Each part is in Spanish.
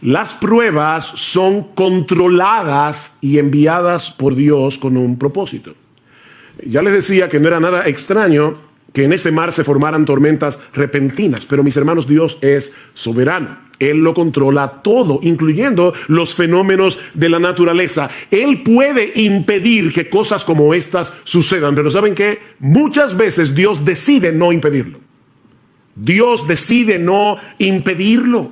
Las pruebas son controladas y enviadas por Dios con un propósito. Ya les decía que no era nada extraño que en este mar se formaran tormentas repentinas, pero mis hermanos, Dios es soberano. Él lo controla todo, incluyendo los fenómenos de la naturaleza. Él puede impedir que cosas como estas sucedan, pero ¿saben qué? Muchas veces Dios decide no impedirlo. Dios decide no impedirlo.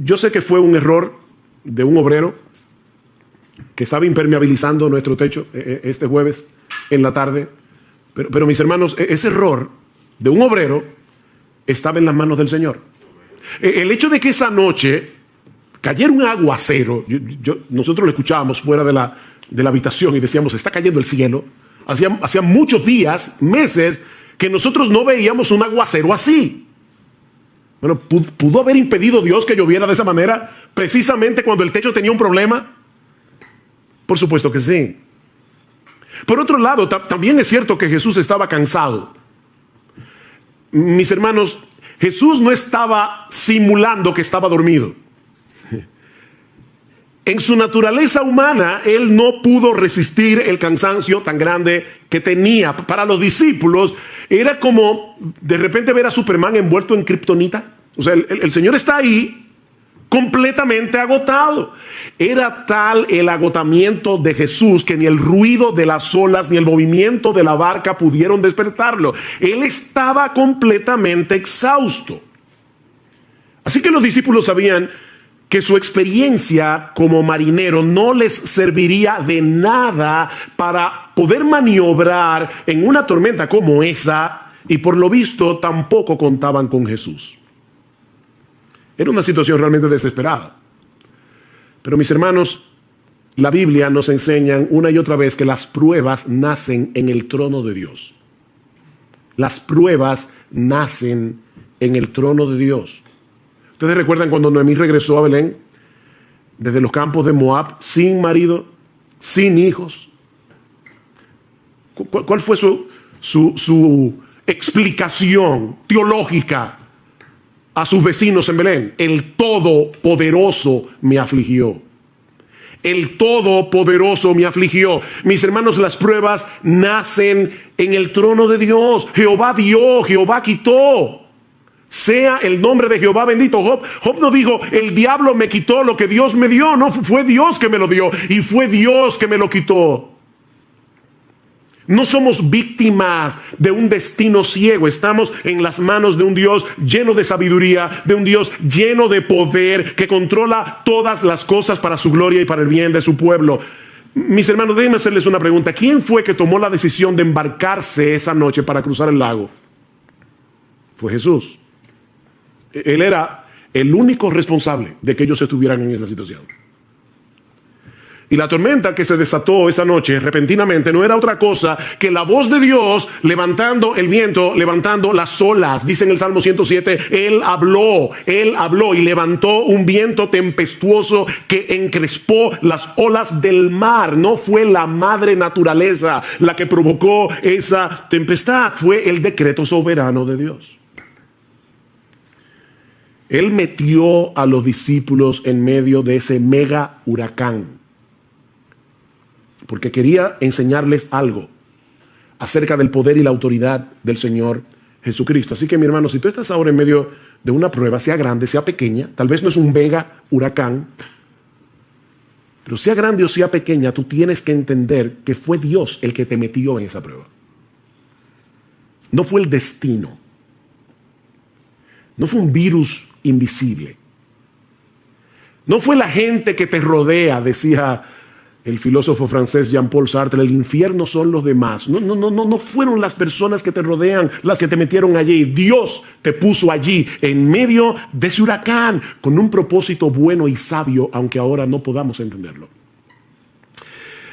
Yo sé que fue un error de un obrero que estaba impermeabilizando nuestro techo este jueves en la tarde. Pero mis hermanos, ese error de un obrero estaba en las manos del Señor. El hecho de que esa noche cayera un aguacero, nosotros lo escuchábamos fuera de la habitación y decíamos, está cayendo el cielo. Hacía muchos días, meses, que nosotros no veíamos un aguacero así. Bueno, ¿pudo haber impedido Dios que lloviera de esa manera precisamente cuando el techo tenía un problema? Por supuesto que sí. Por otro lado, también es cierto que Jesús estaba cansado. Mis hermanos, Jesús no estaba simulando que estaba dormido. En su naturaleza humana, Él no pudo resistir el cansancio tan grande que tenía. Para los discípulos, era como de repente ver a Superman envuelto en kriptonita. O sea, el Señor está ahí completamente agotado. Era tal el agotamiento de Jesús que ni el ruido de las olas ni el movimiento de la barca pudieron despertarlo. Él estaba completamente exhausto. Así que los discípulos sabían que su experiencia como marinero no les serviría de nada para poder maniobrar en una tormenta como esa, y por lo visto tampoco contaban con Jesús. Era una situación realmente desesperada. Pero mis hermanos, la Biblia nos enseña una y otra vez que las pruebas nacen en el trono de Dios. Las pruebas nacen en el trono de Dios. ¿Ustedes recuerdan cuando Noemí regresó a Belén desde los campos de Moab, sin marido, sin hijos? ¿Cuál fue su explicación teológica a sus vecinos en Belén? El Todopoderoso me afligió. El Todopoderoso me afligió. Mis hermanos, las pruebas nacen en el trono de Dios. Jehová dio, Jehová quitó. Sea el nombre de Jehová bendito. Job no dijo, el diablo me quitó lo que Dios me dio. No, fue Dios que me lo dio y fue Dios que me lo quitó. No somos víctimas de un destino ciego. Estamos en las manos de un Dios lleno de sabiduría, de un Dios lleno de poder, que controla todas las cosas para su gloria y para el bien de su pueblo. Mis hermanos, déjenme hacerles una pregunta. ¿Quién fue que tomó la decisión de embarcarse esa noche para cruzar el lago? Fue Jesús. Él era el único responsable de que ellos estuvieran en esa situación. Y la tormenta que se desató esa noche repentinamente no era otra cosa que la voz de Dios levantando el viento, levantando las olas. Dice en el Salmo 107, Él habló y levantó un viento tempestuoso que encrespó las olas del mar. No fue la madre naturaleza la que provocó esa tempestad, fue el decreto soberano de Dios. Él metió a los discípulos en medio de ese mega huracán, porque quería enseñarles algo acerca del poder y la autoridad del Señor Jesucristo. Así que, mi hermano, si tú estás ahora en medio de una prueba, sea grande, sea pequeña, tal vez no es un mega huracán, pero sea grande o sea pequeña, tú tienes que entender que fue Dios el que te metió en esa prueba. No fue el destino. No fue un virus invisible. No fue la gente que te rodea, decía el filósofo francés Jean-Paul Sartre, el infierno son los demás. No fueron las personas que te rodean las que te metieron allí. Dios te puso allí en medio de ese huracán con un propósito bueno y sabio, aunque ahora no podamos entenderlo.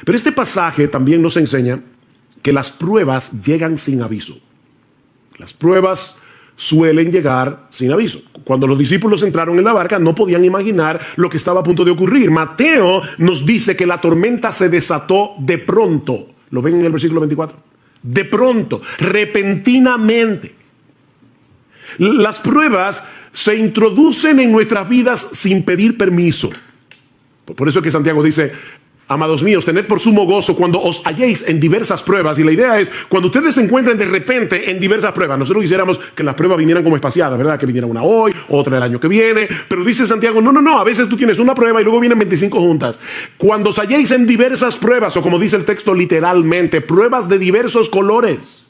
Pero este pasaje también nos enseña que las pruebas llegan sin aviso. Las pruebas suelen llegar sin aviso. Cuando los discípulos entraron en la barca, no podían imaginar lo que estaba a punto de ocurrir. Mateo nos dice que la tormenta se desató de pronto. ¿Lo ven en el versículo 24? De pronto, repentinamente. Las pruebas se introducen en nuestras vidas sin pedir permiso. Por eso es que Santiago dice, amados míos, tened por sumo gozo cuando os halléis en diversas pruebas. Y la idea es, cuando ustedes se encuentren de repente en diversas pruebas, nosotros quisiéramos que las pruebas vinieran como espaciadas, ¿verdad? Que viniera una hoy, otra el año que viene. Pero dice Santiago, no, a veces tú tienes una prueba y luego vienen 25 juntas. Cuando os halléis en diversas pruebas, o como dice el texto literalmente, pruebas de diversos colores.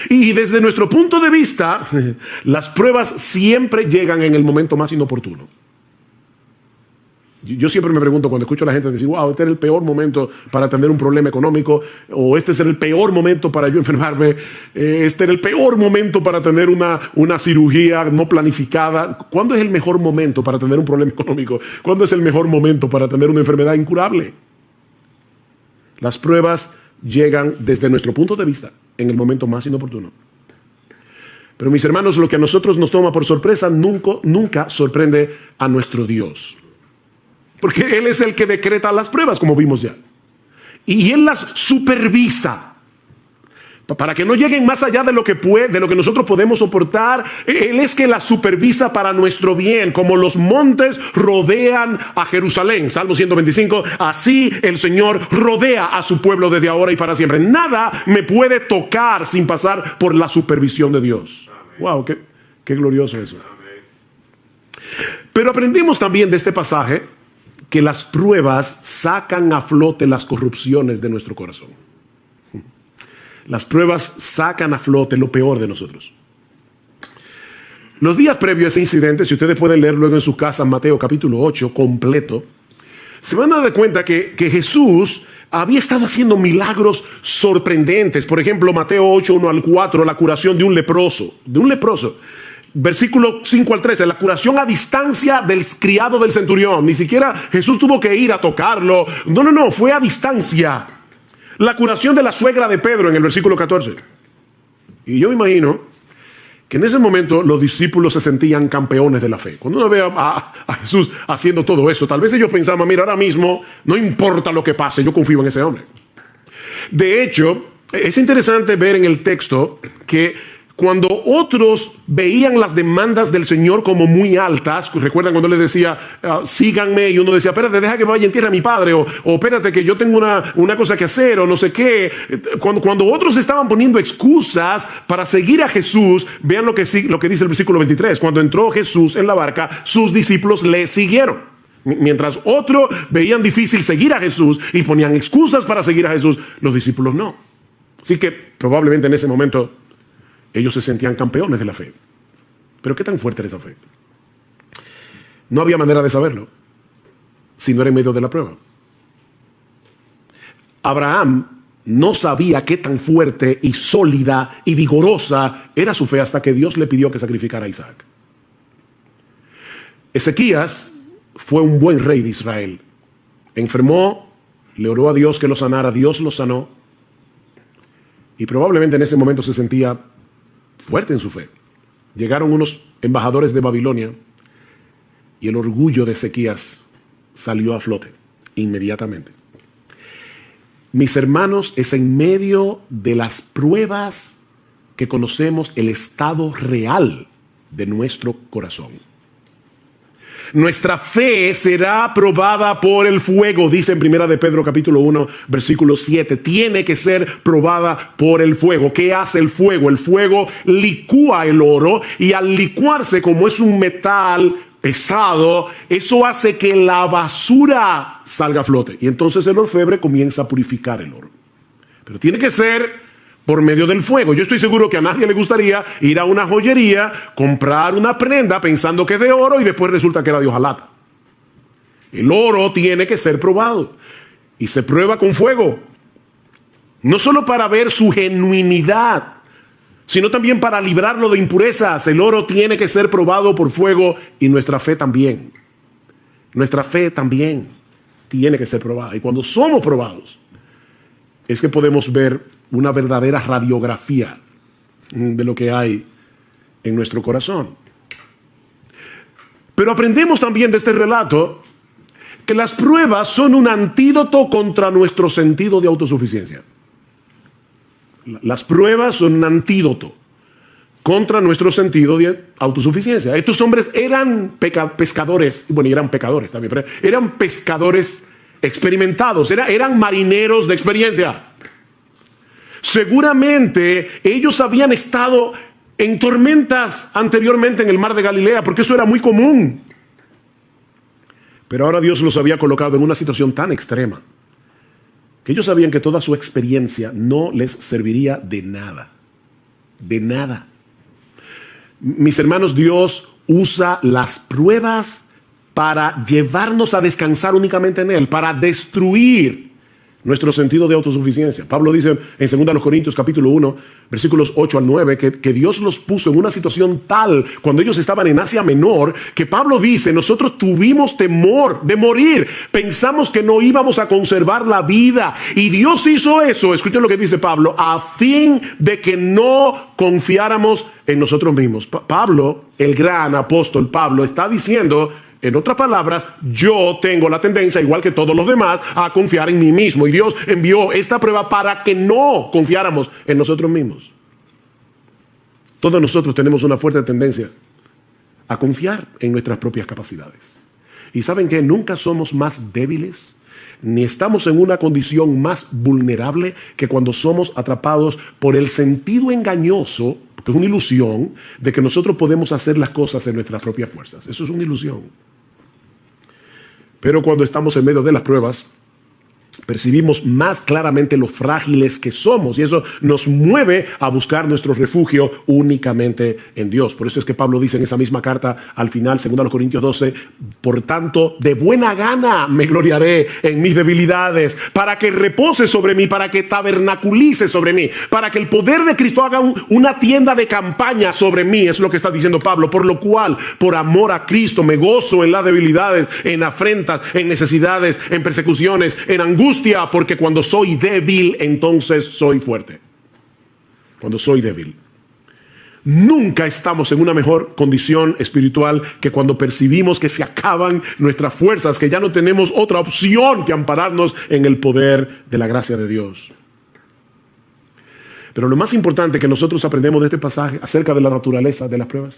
Y desde nuestro punto de vista, las pruebas siempre llegan en el momento más inoportuno. Yo siempre me pregunto cuando escucho a la gente decir, wow, este era el peor momento para tener un problema económico, o este era el peor momento para yo enfermarme, este era el peor momento para tener una cirugía no planificada. ¿Cuándo es el mejor momento para tener un problema económico? ¿Cuándo es el mejor momento para tener una enfermedad incurable? Las pruebas llegan desde nuestro punto de vista en el momento más inoportuno. Pero mis hermanos, lo que a nosotros nos toma por sorpresa nunca sorprende a nuestro Dios. Porque Él es el que decreta las pruebas, como vimos ya. Y Él las supervisa. Para que no lleguen más allá de lo que nosotros podemos soportar. Él es que las supervisa para nuestro bien. Como los montes rodean a Jerusalén. Salmo 125. Así el Señor rodea a su pueblo desde ahora y para siempre. Nada me puede tocar sin pasar por la supervisión de Dios. Amén. Wow, qué glorioso eso. Amén. Pero aprendimos también de este pasaje que las pruebas sacan a flote las corrupciones de nuestro corazón. Las pruebas sacan a flote lo peor de nosotros. Los días previos a ese incidente, si ustedes pueden leer luego en sus casas Mateo capítulo 8 completo, se van a dar cuenta que Jesús había estado haciendo milagros sorprendentes. Por ejemplo, Mateo 8, 1 al 4, la curación de un leproso. Versículo 5 al 13, la curación a distancia del criado del centurión. Ni siquiera Jesús tuvo que ir a tocarlo. No, fue a distancia. La curación de la suegra de Pedro en el versículo 14. Y yo me imagino que en ese momento los discípulos se sentían campeones de la fe. Cuando uno ve a Jesús haciendo todo eso, tal vez ellos pensaban, mira, ahora mismo no importa lo que pase, yo confío en ese hombre. De hecho, es interesante ver en el texto que cuando otros veían las demandas del Señor como muy altas, recuerdan cuando les decía, síganme, y uno decía, espérate, deja que vaya en tierra a mi padre, o espérate que yo tengo una cosa que hacer, o no sé qué. Cuando otros estaban poniendo excusas para seguir a Jesús, vean lo que dice el versículo 23, cuando entró Jesús en la barca, sus discípulos le siguieron. Mientras otros veían difícil seguir a Jesús y ponían excusas para seguir a Jesús, los discípulos no. Así que probablemente en ese momento ellos se sentían campeones de la fe. Pero ¿qué tan fuerte era esa fe? No había manera de saberlo si no era en medio de la prueba. Abraham no sabía qué tan fuerte y sólida y vigorosa era su fe hasta que Dios le pidió que sacrificara a Isaac. Ezequías fue un buen rey de Israel. Enfermó, le oró a Dios que lo sanara, Dios lo sanó. Y probablemente en ese momento se sentía fuerte en su fe. Llegaron unos embajadores de Babilonia y el orgullo de Ezequías salió a flote inmediatamente. Mis hermanos, es en medio de las pruebas que conocemos el estado real de nuestro corazón. Nuestra fe será probada por el fuego, dice en 1 de Pedro capítulo 1, versículo 7. Tiene que ser probada por el fuego. ¿Qué hace el fuego? El fuego licúa el oro, y al licuarse, como es un metal pesado, eso hace que la basura salga a flote. Y entonces el orfebre comienza a purificar el oro. Pero tiene que ser por medio del fuego. Yo estoy seguro que a nadie le gustaría ir a una joyería, comprar una prenda pensando que es de oro y después resulta que era de hojalata. El oro tiene que ser probado y se prueba con fuego. No solo para ver su genuinidad, sino también para librarlo de impurezas. El oro tiene que ser probado por fuego, y nuestra fe también. Nuestra fe también tiene que ser probada. Y cuando somos probados, es que podemos ver una verdadera radiografía de lo que hay en nuestro corazón. Pero aprendemos también de este relato que las pruebas son un antídoto contra nuestro sentido de autosuficiencia. Las pruebas son un antídoto contra nuestro sentido de autosuficiencia. Estos hombres eran pescadores, bueno, y eran pecadores también, pero eran pescadores experimentados, eran marineros de experiencia. Seguramente ellos habían estado en tormentas anteriormente en el mar de Galilea, porque eso era muy común. Pero ahora Dios los había colocado en una situación tan extrema que ellos sabían que toda su experiencia no les serviría de nada. De nada. Mis hermanos, Dios usa las pruebas para llevarnos a descansar únicamente en Él, para destruir nuestro sentido de autosuficiencia. Pablo dice en 2 Corintios capítulo 1, versículos 8 al 9, que Dios los puso en una situación tal cuando ellos estaban en Asia Menor, que Pablo dice, nosotros tuvimos temor de morir, pensamos que no íbamos a conservar la vida, y Dios hizo eso, escuchen lo que dice Pablo, a fin de que no confiáramos en nosotros mismos. Pablo, el gran apóstol Pablo, está diciendo, en otras palabras, yo tengo la tendencia, igual que todos los demás, a confiar en mí mismo. Y Dios envió esta prueba para que no confiáramos en nosotros mismos. Todos nosotros tenemos una fuerte tendencia a confiar en nuestras propias capacidades. Y ¿saben qué? Nunca somos más débiles, ni estamos en una condición más vulnerable que cuando somos atrapados por el sentido engañoso, que es una ilusión, de que nosotros podemos hacer las cosas en nuestras propias fuerzas. Eso es una ilusión. Pero cuando estamos en medio de las pruebas, percibimos más claramente lo frágiles que somos, y eso nos mueve a buscar nuestro refugio únicamente en Dios. Por eso es que Pablo dice en esa misma carta al final, 2 Corintios 12, por tanto, de buena gana me gloriaré en mis debilidades, para que repose sobre mí, para que tabernaculice sobre mí, para que el poder de Cristo haga una tienda de campaña sobre mí. Es lo que está diciendo Pablo, por lo cual, por amor a Cristo, me gozo en las debilidades, en afrentas, en necesidades, en persecuciones, en angustia, porque cuando soy débil, entonces soy fuerte. Cuando soy débil. Nunca estamos en una mejor condición espiritual que cuando percibimos que se acaban nuestras fuerzas, que ya no tenemos otra opción que ampararnos en el poder de la gracia de Dios. Pero lo más importante que nosotros aprendemos de este pasaje acerca de la naturaleza de las pruebas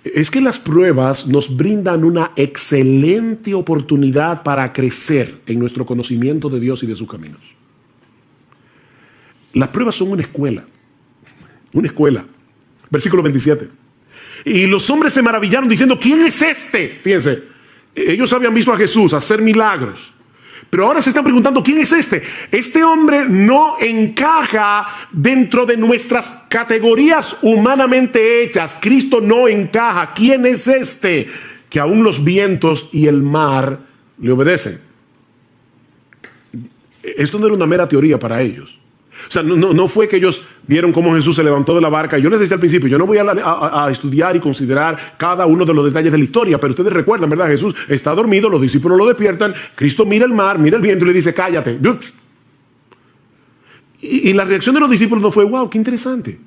es que las pruebas nos brindan una excelente oportunidad para crecer en nuestro conocimiento de Dios y de sus caminos. Las pruebas son una escuela. Una escuela. Versículo 27. Y los hombres se maravillaron diciendo, ¿quién es este? Fíjense, ellos habían visto a Jesús hacer milagros, pero ahora se están preguntando, ¿quién es este? Este hombre no encaja dentro de nuestras categorías humanamente hechas. Cristo no encaja. ¿Quién es este? Que aún los vientos y el mar le obedecen. Esto no era una mera teoría para ellos. O sea, no fue que ellos vieron cómo Jesús se levantó de la barca. Yo les decía al principio, yo no voy a estudiar y considerar cada uno de los detalles de la historia, pero ustedes recuerdan, ¿verdad? Jesús está dormido, los discípulos lo despiertan, Cristo mira el mar, mira el viento y le dice, cállate. Y la reacción de los discípulos no fue, wow, qué interesante.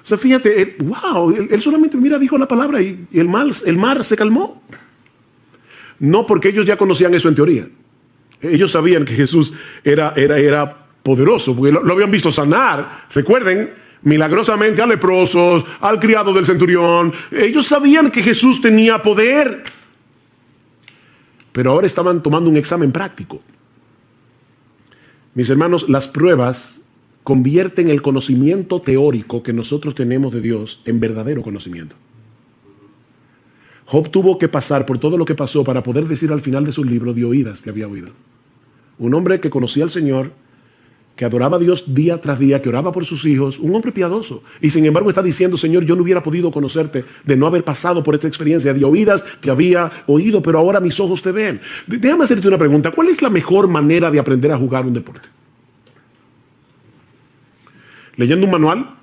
O sea, fíjate, wow, él solamente, mira, dijo la palabra y el mar se calmó. No porque ellos ya conocían eso en teoría. Ellos sabían que Jesús era poderoso, porque lo habían visto sanar, recuerden, milagrosamente a leprosos, al criado del centurión. Ellos sabían que Jesús tenía poder, pero ahora estaban tomando un examen práctico. Mis hermanos, las pruebas convierten el conocimiento teórico que nosotros tenemos de Dios en verdadero conocimiento. Job tuvo que pasar por todo lo que pasó para poder decir al final de su libro de oídas que había oído. Un hombre que conocía al Señor, que adoraba a Dios día tras día, que oraba por sus hijos, un hombre piadoso. Y sin embargo está diciendo, Señor, yo no hubiera podido conocerte de no haber pasado por esta experiencia. De oídas te había oído, pero ahora mis ojos te ven. Déjame hacerte una pregunta. ¿Cuál es la mejor manera de aprender a jugar un deporte? Leyendo un manual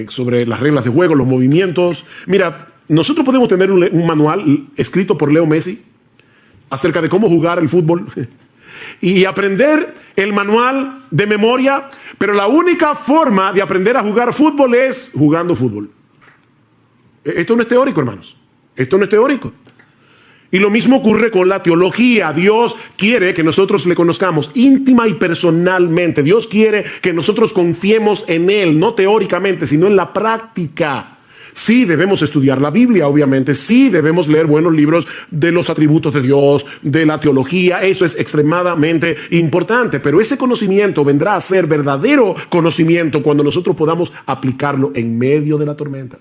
sobre las reglas de juego, los movimientos. Mira, nosotros podemos tener un manual escrito por Leo Messi acerca de cómo jugar el fútbol y aprender el manual de memoria, pero la única forma de aprender a jugar fútbol es jugando fútbol. Esto no es teórico, hermanos. Esto no es teórico. Y lo mismo ocurre con la teología. Dios quiere que nosotros le conozcamos íntima y personalmente. Dios quiere que nosotros confiemos en Él, no teóricamente, sino en la práctica. Sí debemos estudiar la Biblia, obviamente. Sí debemos leer buenos libros de los atributos de Dios, de la teología. Eso es extremadamente importante. Pero ese conocimiento vendrá a ser verdadero conocimiento cuando nosotros podamos aplicarlo en medio de la tormenta.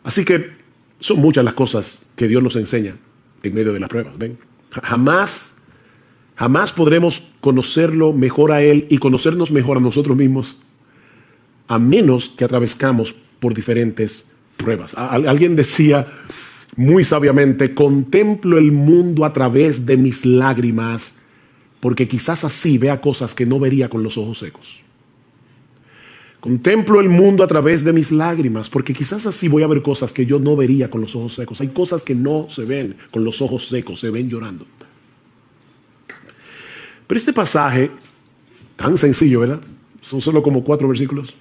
Así que son muchas las cosas que Dios nos enseña en medio de las pruebas. ¿Ven? Jamás podremos conocerlo mejor a Él y conocernos mejor a nosotros mismos a menos que atravescamos por diferentes pruebas. Alguien decía muy sabiamente: contemplo el mundo a través de mis lágrimas, porque quizás así vea cosas que no vería con los ojos secos. Contemplo el mundo a través de mis lágrimas, porque quizás así voy a ver cosas que yo no vería con los ojos secos. Hay cosas que no se ven con los ojos secos, se ven llorando. Pero este pasaje, tan sencillo, ¿verdad? Son solo como 4 versículos.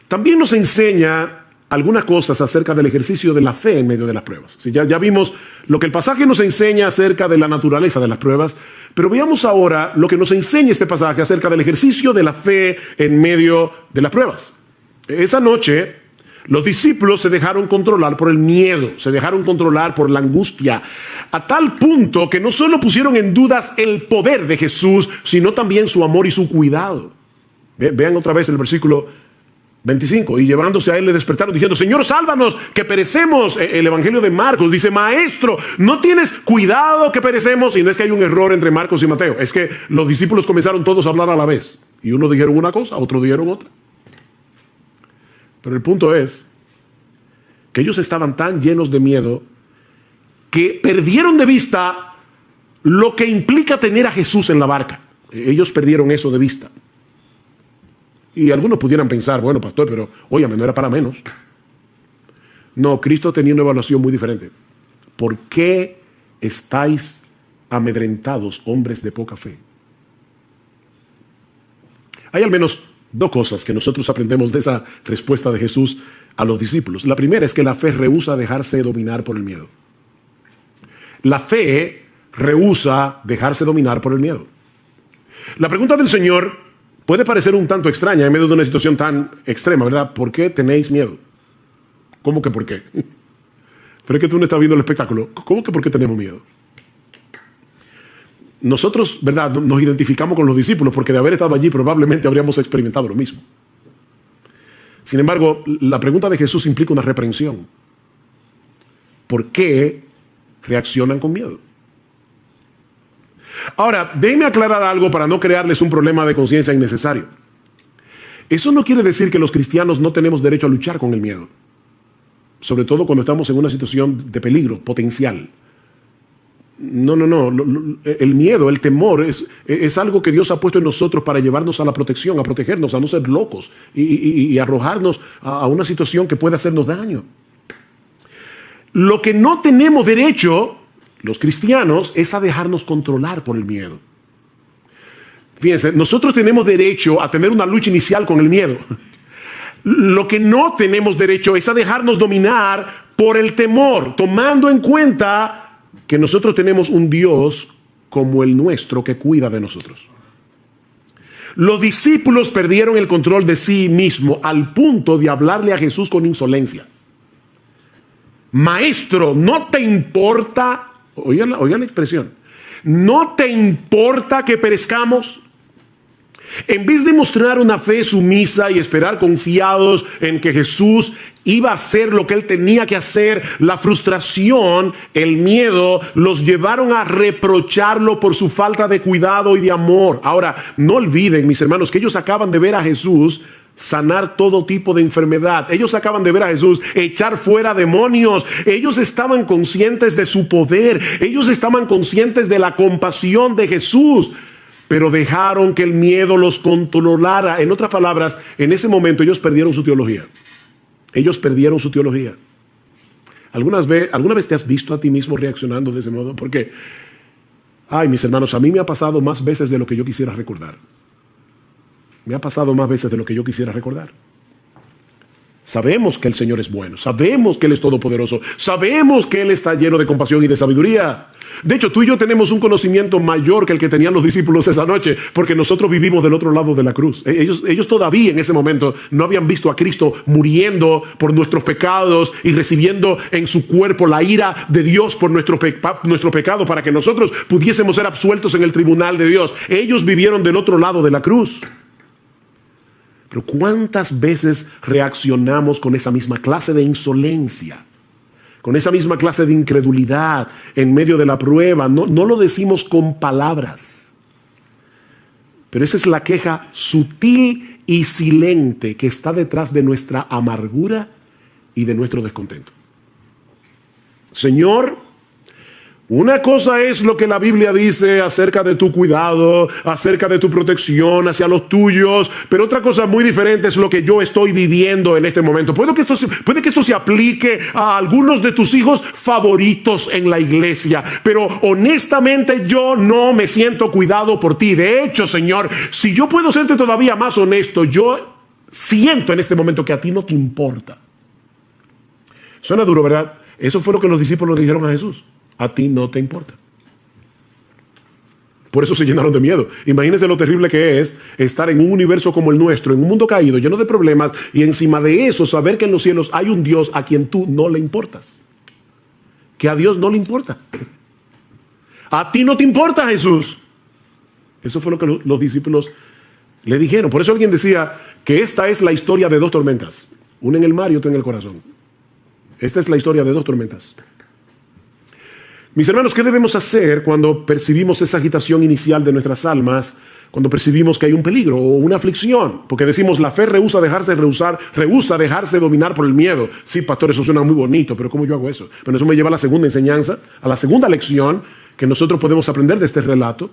También nos enseña algunas cosas acerca del ejercicio de la fe en medio de las pruebas. Sí, ya vimos lo que el pasaje nos enseña acerca de la naturaleza de las pruebas, pero veamos ahora lo que nos enseña este pasaje acerca del ejercicio de la fe en medio de las pruebas. Esa noche, los discípulos se dejaron controlar por el miedo, se dejaron controlar por la angustia, a tal punto que no solo pusieron en dudas el poder de Jesús, sino también su amor y su cuidado. Vean otra vez el versículo 25. Y llevándose a él le despertaron diciendo: Señor, sálvanos, que perecemos. El Evangelio de Marcos dice: Maestro, ¿no tienes cuidado que perecemos? Y no es que hay un error entre Marcos y Mateo, es que los discípulos comenzaron todos a hablar a la vez. Y unos dijeron una cosa, otros dijeron otra. Pero el punto es que ellos estaban tan llenos de miedo que perdieron de vista lo que implica tener a Jesús en la barca. Ellos perdieron eso de vista. Y algunos pudieran pensar: bueno, pastor, pero óyame, no era para menos. No, Cristo tenía una evaluación muy diferente. ¿Por qué estáis amedrentados, hombres de poca fe? Hay al menos 2 cosas que nosotros aprendemos de esa respuesta de Jesús a los discípulos. La primera es que la fe rehúsa dejarse dominar por el miedo. La fe rehúsa dejarse dominar por el miedo. La pregunta del Señor puede parecer un tanto extraña en medio de una situación tan extrema, ¿verdad? ¿Por qué tenéis miedo? ¿Cómo que por qué? Pero es que tú no estás viendo el espectáculo. ¿Cómo que por qué tenemos miedo? Nosotros, ¿verdad?, nos identificamos con los discípulos porque de haber estado allí probablemente habríamos experimentado lo mismo. Sin embargo, la pregunta de Jesús implica una reprensión. ¿Por qué reaccionan con miedo? Ahora, déjenme aclarar algo para no crearles un problema de conciencia innecesario. Eso no quiere decir que los cristianos no tenemos derecho a luchar con el miedo, sobre todo cuando estamos en una situación de peligro potencial. No. El miedo, el temor es algo que Dios ha puesto en nosotros para llevarnos a la protección, a protegernos, a no ser locos y arrojarnos a una situación que puede hacernos daño. Lo que no tenemos derecho, los cristianos, es a dejarnos controlar por el miedo. Fíjense, nosotros tenemos derecho a tener una lucha inicial con el miedo. Lo que no tenemos derecho es a dejarnos dominar por el temor, tomando en cuenta que nosotros tenemos un Dios como el nuestro que cuida de nosotros. Los discípulos perdieron el control de sí mismos al punto de hablarle a Jesús con insolencia. Maestro, ¿no te importa? Oigan la expresión. ¿No te importa que perezcamos? En vez de mostrar una fe sumisa y esperar confiados en que Jesús iba a hacer lo que él tenía que hacer, la frustración, el miedo, los llevaron a reprocharlo por su falta de cuidado y de amor. Ahora, no olviden, mis hermanos, que ellos acaban de ver a Jesús sanar todo tipo de enfermedad. Ellos acaban de ver a Jesús echar fuera demonios. Ellos estaban conscientes de su poder. Ellos estaban conscientes de la compasión de Jesús, pero dejaron que el miedo los controlara. En otras palabras, en ese momento ellos perdieron su teología. Ellos perdieron su teología. ¿Alguna vez te has visto a ti mismo reaccionando de ese modo? Porque, ay, mis hermanos, a mí me ha pasado más veces de lo que yo quisiera recordar. Me ha pasado más veces de lo que yo quisiera recordar. Sabemos que el Señor es bueno, sabemos que Él es todopoderoso, sabemos que Él está lleno de compasión y de sabiduría. De hecho, tú y yo tenemos un conocimiento mayor que el que tenían los discípulos esa noche, porque nosotros vivimos del otro lado de la cruz. Ellos todavía en ese momento no habían visto a Cristo muriendo por nuestros pecados y recibiendo en su cuerpo la ira de Dios por nuestro pecado, para que nosotros pudiésemos ser absueltos en el tribunal de Dios. Ellos vivieron del otro lado de la cruz. Pero ¿cuántas veces reaccionamos con esa misma clase de insolencia? Con esa misma clase de incredulidad en medio de la prueba. No lo decimos con palabras. Pero esa es la queja sutil y silente que está detrás de nuestra amargura y de nuestro descontento. Señor, una cosa es lo que la Biblia dice acerca de tu cuidado, acerca de tu protección hacia los tuyos, pero otra cosa muy diferente es lo que yo estoy viviendo en este momento. Puede que esto se aplique a algunos de tus hijos favoritos en la iglesia, pero honestamente yo no me siento cuidado por ti. De hecho, Señor, si yo puedo serte todavía más honesto, yo siento en este momento que a ti no te importa. Suena duro, ¿verdad? Eso fue lo que los discípulos le dijeron a Jesús. A ti no te importa. Por eso se llenaron de miedo. Imagínense lo terrible que es estar en un universo como el nuestro, en un mundo caído, lleno de problemas, y encima de eso saber que en los cielos hay un Dios a quien tú no le importas. Que a Dios no le importa. A ti no te importa, Jesús. Eso fue lo que los discípulos le dijeron. Por eso alguien decía que esta es la historia de dos tormentas. Una en el mar y otra en el corazón. Esta es la historia de dos tormentas. Mis hermanos, ¿qué debemos hacer cuando percibimos esa agitación inicial de nuestras almas? Cuando percibimos que hay un peligro o una aflicción. Porque decimos, la fe rehúsa dejarse dominar por el miedo. Sí, pastor, eso suena muy bonito, pero ¿cómo yo hago eso? Bueno, eso me lleva a la segunda enseñanza, a la segunda lección que nosotros podemos aprender de este relato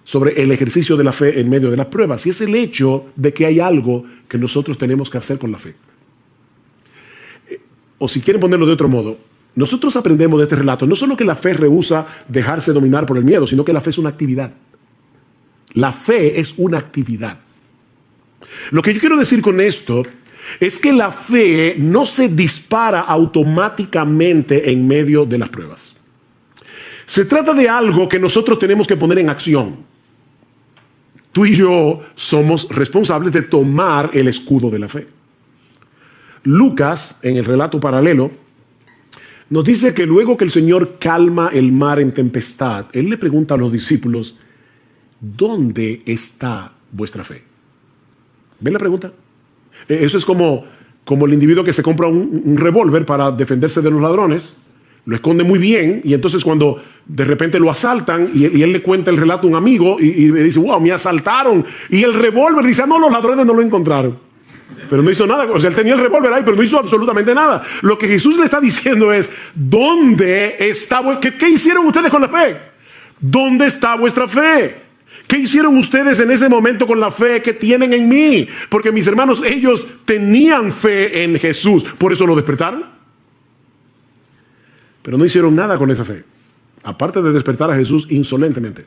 sobre el ejercicio de la fe en medio de las pruebas. Y es el hecho de que hay algo que nosotros tenemos que hacer con la fe. O si quieren ponerlo de otro modo, nosotros aprendemos de este relato no solo que la fe rehúsa dejarse dominar por el miedo, sino que la fe es una actividad. La fe es una actividad. Lo que yo quiero decir con esto es que la fe no se dispara automáticamente en medio de las pruebas. Se trata de algo que nosotros tenemos que poner en acción. Tú y yo somos responsables de tomar el escudo de la fe. Lucas, en el relato paralelo, nos dice que luego que el Señor calma el mar en tempestad, Él le pregunta a los discípulos, ¿dónde está vuestra fe? ¿Ven la pregunta? Eso es como el individuo que se compra un revólver para defenderse de los ladrones, lo esconde muy bien, y entonces cuando de repente lo asaltan, y él le cuenta el relato a un amigo, y le dice, wow, me asaltaron, y el revólver dice, no, los ladrones no lo encontraron. Pero no hizo nada. O sea, él tenía el revólver ahí, pero no hizo absolutamente nada. Lo que Jesús le está diciendo es, ¿dónde está? ¿Qué hicieron ustedes con la fe? ¿Dónde está vuestra fe? ¿Qué hicieron ustedes en ese momento con la fe que tienen en mí? Porque mis hermanos, ellos tenían fe en Jesús. Por eso lo despertaron. Pero no hicieron nada con esa fe. Aparte de despertar a Jesús insolentemente.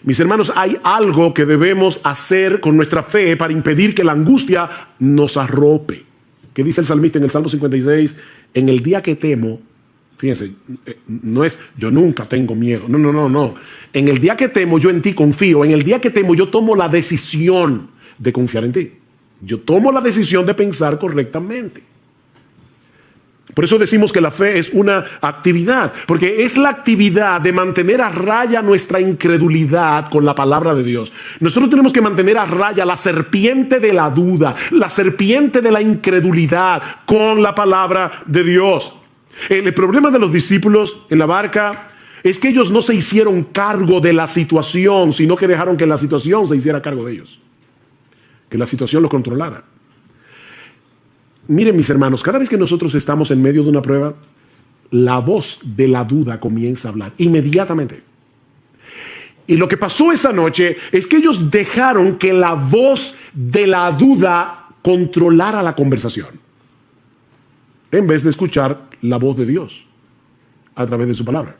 Mis hermanos, hay algo que debemos hacer con nuestra fe para impedir que la angustia nos arrope. ¿Qué dice el salmista en el Salmo 56? En el día que temo, fíjense, no es yo nunca tengo miedo. No. En el día que temo, yo en ti confío. En el día que temo, yo tomo la decisión de confiar en ti. Yo tomo la decisión de pensar correctamente. Por eso decimos que la fe es una actividad, porque es la actividad de mantener a raya nuestra incredulidad con la palabra de Dios. Nosotros tenemos que mantener a raya la serpiente de la duda, la serpiente de la incredulidad con la palabra de Dios. El problema de los discípulos en la barca es que ellos no se hicieron cargo de la situación, sino que dejaron que la situación se hiciera cargo de ellos, que la situación los controlara. Miren, mis hermanos, cada vez que nosotros estamos en medio de una prueba, la voz de la duda comienza a hablar inmediatamente. Y lo que pasó esa noche es que ellos dejaron que la voz de la duda controlara la conversación, en vez de escuchar la voz de Dios a través de su palabra.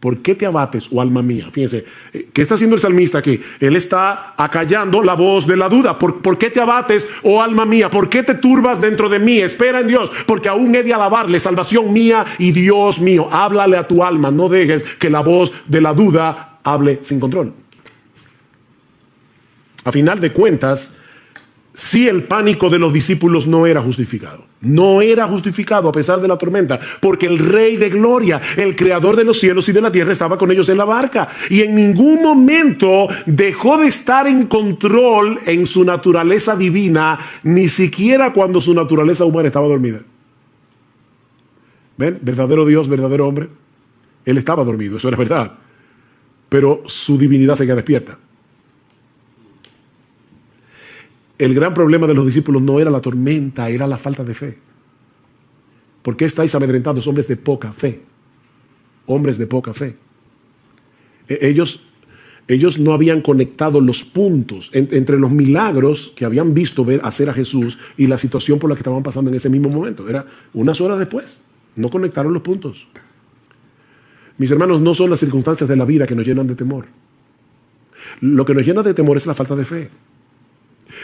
¿Por qué te abates, oh alma mía? Fíjense, ¿qué está haciendo el salmista aquí? Él está acallando la voz de la duda. ¿Por qué te abates, oh alma mía? ¿Por qué te turbas dentro de mí? Espera en Dios, porque aún he de alabarle, salvación mía y Dios mío. Háblale a tu alma, no dejes que la voz de la duda hable sin control. A final de cuentas, sí, el pánico de los discípulos no era justificado. No era justificado a pesar de la tormenta, porque el Rey de Gloria, el Creador de los cielos y de la tierra, estaba con ellos en la barca. Y en ningún momento dejó de estar en control en su naturaleza divina, ni siquiera cuando su naturaleza humana estaba dormida. ¿Ven? Verdadero Dios, verdadero hombre. Él estaba dormido, eso era verdad. Pero su divinidad seguía despierta. El gran problema de los discípulos no era la tormenta, era la falta de fe. ¿Por qué estáis amedrentados, hombres de poca fe? Hombres de poca fe. Ellos no habían conectado los puntos entre los milagros que habían visto hacer a Jesús y la situación por la que estaban pasando en ese mismo momento. Era unas horas después. No conectaron los puntos. Mis hermanos, no son las circunstancias de la vida que nos llenan de temor. Lo que nos llena de temor es la falta de fe.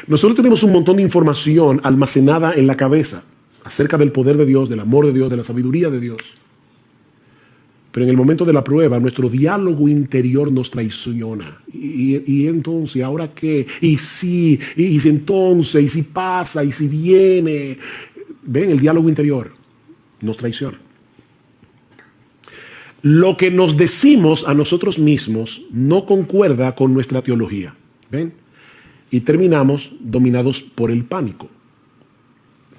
Nosotros tenemos un montón de información almacenada en la cabeza acerca del poder de Dios, del amor de Dios, de la sabiduría de Dios. Pero en el momento de la prueba, nuestro diálogo interior nos traiciona. Y entonces, ¿ahora qué? Y sí, y entonces, y si pasa, y si viene. Ven, el diálogo interior nos traiciona. Lo que nos decimos a nosotros mismos no concuerda con nuestra teología. ¿Ven? Y terminamos dominados por el pánico.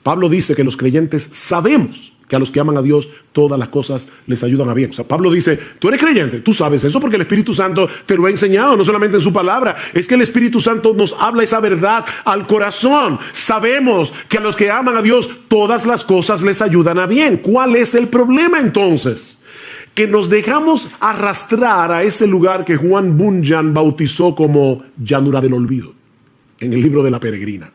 Pablo dice que los creyentes sabemos que a los que aman a Dios todas las cosas les ayudan a bien. O sea, Pablo dice, tú eres creyente, tú sabes eso porque el Espíritu Santo te lo ha enseñado, no solamente en su palabra, es que el Espíritu Santo nos habla esa verdad al corazón. Sabemos que a los que aman a Dios todas las cosas les ayudan a bien. ¿Cuál es el problema entonces? Que nos dejamos arrastrar a ese lugar que Juan Bunyan bautizó como llanura del olvido, en el libro de La Peregrina.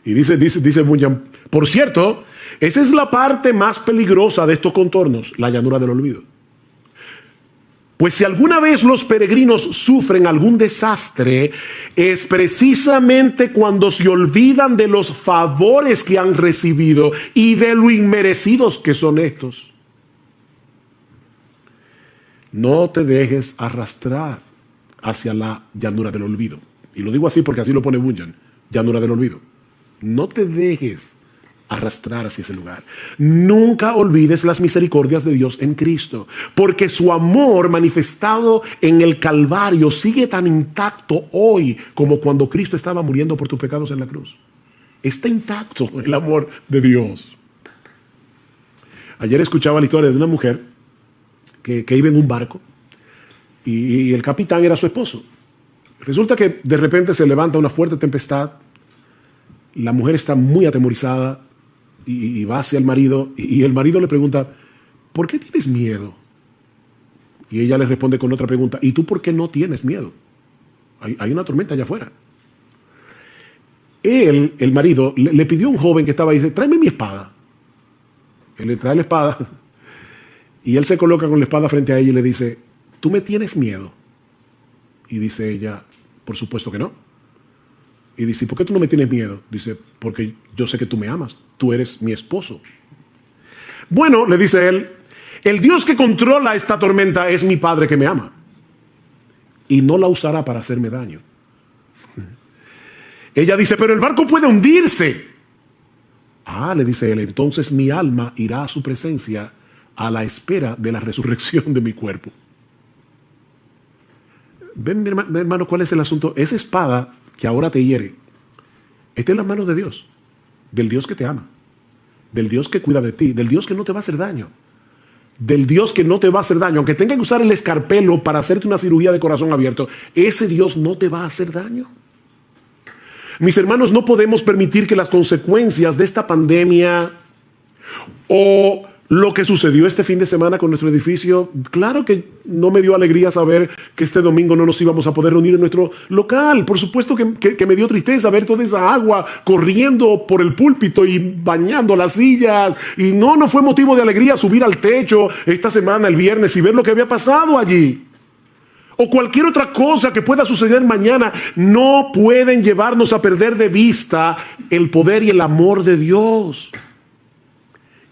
Y dice Bunyan, por cierto, esa es la parte más peligrosa de estos contornos, la llanura del olvido. Pues si alguna vez los peregrinos sufren algún desastre, es precisamente cuando se olvidan de los favores que han recibido y de lo inmerecidos que son estos. No te dejes arrastrar hacia la llanura del olvido. Y lo digo así porque así lo pone Bunyan, llanura del olvido. No te dejes arrastrar hacia ese lugar. Nunca olvides las misericordias de Dios en Cristo, porque su amor manifestado en el Calvario sigue tan intacto hoy como cuando Cristo estaba muriendo por tus pecados en la cruz. Está intacto el amor de Dios. Ayer escuchaba la historia de una mujer que iba en un barco y el capitán era su esposo. Resulta que de repente se levanta una fuerte tempestad, la mujer está muy atemorizada y va hacia el marido y el marido le pregunta, ¿por qué tienes miedo? Y ella le responde con otra pregunta, ¿y tú por qué no tienes miedo? Hay una tormenta allá afuera. Él, el marido, le pidió a un joven que estaba ahí, dice, tráeme mi espada. Él le trae la espada y él se coloca con la espada frente a ella y le dice, ¿tú me tienes miedo? Y dice ella, por supuesto que no. Y dice, ¿por qué tú no me tienes miedo? Dice, porque yo sé que tú me amas, tú eres mi esposo. Bueno, le dice él, el Dios que controla esta tormenta es mi Padre que me ama y no la usará para hacerme daño. Ella dice, pero el barco puede hundirse. Ah, le dice él, entonces mi alma irá a su presencia a la espera de la resurrección de mi cuerpo. Ven, mi hermano, ¿cuál es el asunto? Esa espada que ahora te hiere está en las manos de Dios, del Dios que te ama, del Dios que cuida de ti, del Dios que no te va a hacer daño, del Dios que no te va a hacer daño. Aunque tenga que usar el escarpelo para hacerte una cirugía de corazón abierto, ese Dios no te va a hacer daño. Mis hermanos, no podemos permitir que las consecuencias de esta pandemia o Lo que sucedió este fin de semana con nuestro edificio, claro que no me dio alegría saber que este domingo no nos íbamos a poder reunir en nuestro local. Por supuesto que me dio tristeza ver toda esa agua corriendo por el púlpito y bañando las sillas. Y no fue motivo de alegría subir al techo esta semana, el viernes, y ver lo que había pasado allí. O cualquier otra cosa que pueda suceder mañana. No pueden llevarnos a perder de vista el poder y el amor de Dios.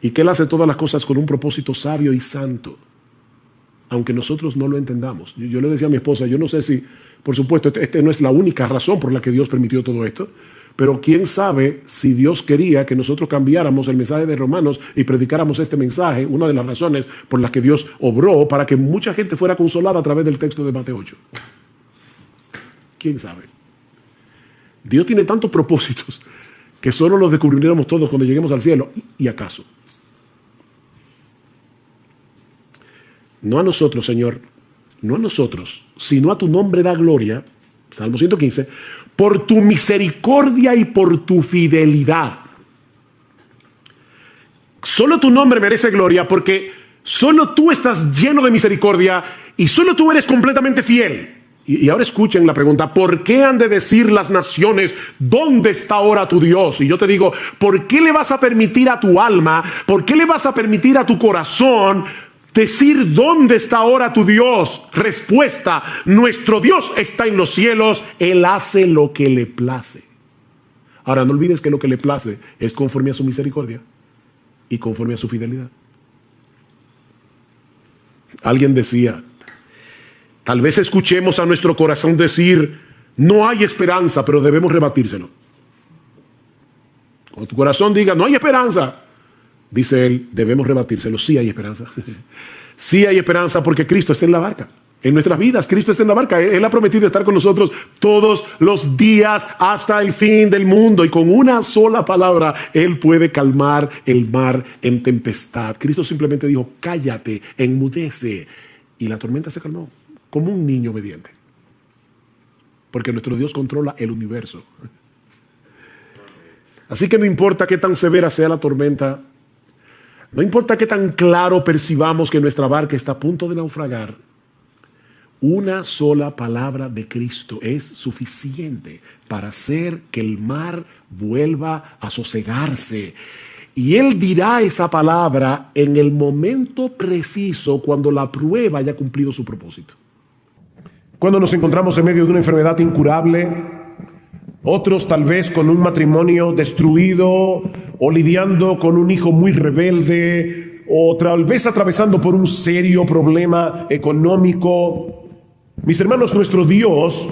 Y que Él hace todas las cosas con un propósito sabio y santo, aunque nosotros no lo entendamos. Yo le decía a mi esposa, yo no sé si, por supuesto, esta no es la única razón por la que Dios permitió todo esto, pero quién sabe si Dios quería que nosotros cambiáramos el mensaje de Romanos y predicáramos este mensaje, una de las razones por las que Dios obró para que mucha gente fuera consolada a través del texto de Mateo 8. ¿Quién sabe? Dios tiene tantos propósitos que solo los descubriremos todos cuando lleguemos al cielo. ¿Y acaso? No a nosotros, Señor, no a nosotros, sino a tu nombre da gloria, Salmo 115, por tu misericordia y por tu fidelidad. Solo tu nombre merece gloria porque solo tú estás lleno de misericordia y solo tú eres completamente fiel. Y ahora escuchen la pregunta, ¿por qué han de decir las naciones, ¿dónde está ahora tu Dios? Y yo te digo, ¿por qué le vas a permitir a tu alma, por qué le vas a permitir a tu corazón decir dónde está ahora tu Dios? Respuesta, nuestro Dios está en los cielos, Él hace lo que le place. Ahora no olvides que lo que le place es conforme a su misericordia y conforme a su fidelidad. Alguien decía, tal vez escuchemos a nuestro corazón decir, no hay esperanza, pero debemos rebatírselo. Cuando tu corazón diga, no hay esperanza, dice él, debemos rebatírselo. Sí hay esperanza. Sí hay esperanza porque Cristo está en la barca. En nuestras vidas, Cristo está en la barca. Él ha prometido estar con nosotros todos los días hasta el fin del mundo. Y con una sola palabra, Él puede calmar el mar en tempestad. Cristo simplemente dijo, cállate, enmudece. Y la tormenta se calmó, como un niño obediente. Porque nuestro Dios controla el universo. Así que no importa qué tan severa sea la tormenta, no importa qué tan claro percibamos que nuestra barca está a punto de naufragar, una sola palabra de Cristo es suficiente para hacer que el mar vuelva a sosegarse. Y Él dirá esa palabra en el momento preciso cuando la prueba haya cumplido su propósito. Cuando nos encontramos en medio de una enfermedad incurable, otros tal vez con un matrimonio destruido o lidiando con un hijo muy rebelde o tal vez atravesando por un serio problema económico. Mis hermanos, nuestro Dios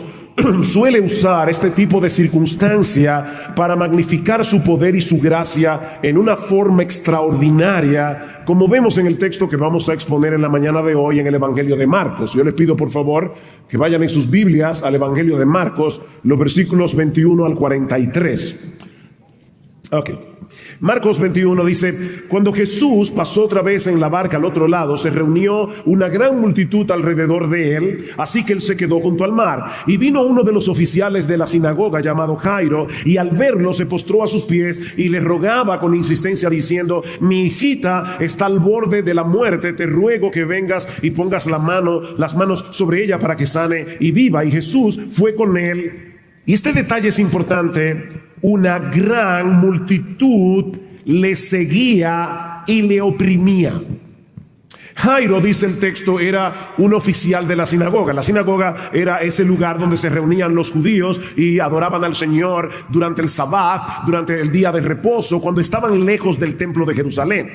suele usar este tipo de circunstancia para magnificar su poder y su gracia en una forma extraordinaria, como vemos en el texto que vamos a exponer en la mañana de hoy en el Evangelio de Marcos. Yo les pido por favor que vayan en sus Biblias al Evangelio de Marcos, los versículos 21 al 43. Marcos 21 dice, cuando Jesús pasó otra vez en la barca al otro lado, se reunió una gran multitud alrededor de él, así que él se quedó junto al mar. Y vino uno de los oficiales de la sinagoga llamado Jairo, y al verlo se postró a sus pies y le rogaba con insistencia diciendo, mi hijita está al borde de la muerte, te ruego que vengas y pongas las manos sobre ella para que sane y viva. Y Jesús fue con él. Y este detalle es importante. Una gran multitud le seguía y le oprimía. Jairo, dice el texto, era un oficial de la sinagoga. La sinagoga era ese lugar donde se reunían los judíos y adoraban al Señor durante el Sabbat, durante el día de reposo, cuando estaban lejos del templo de Jerusalén.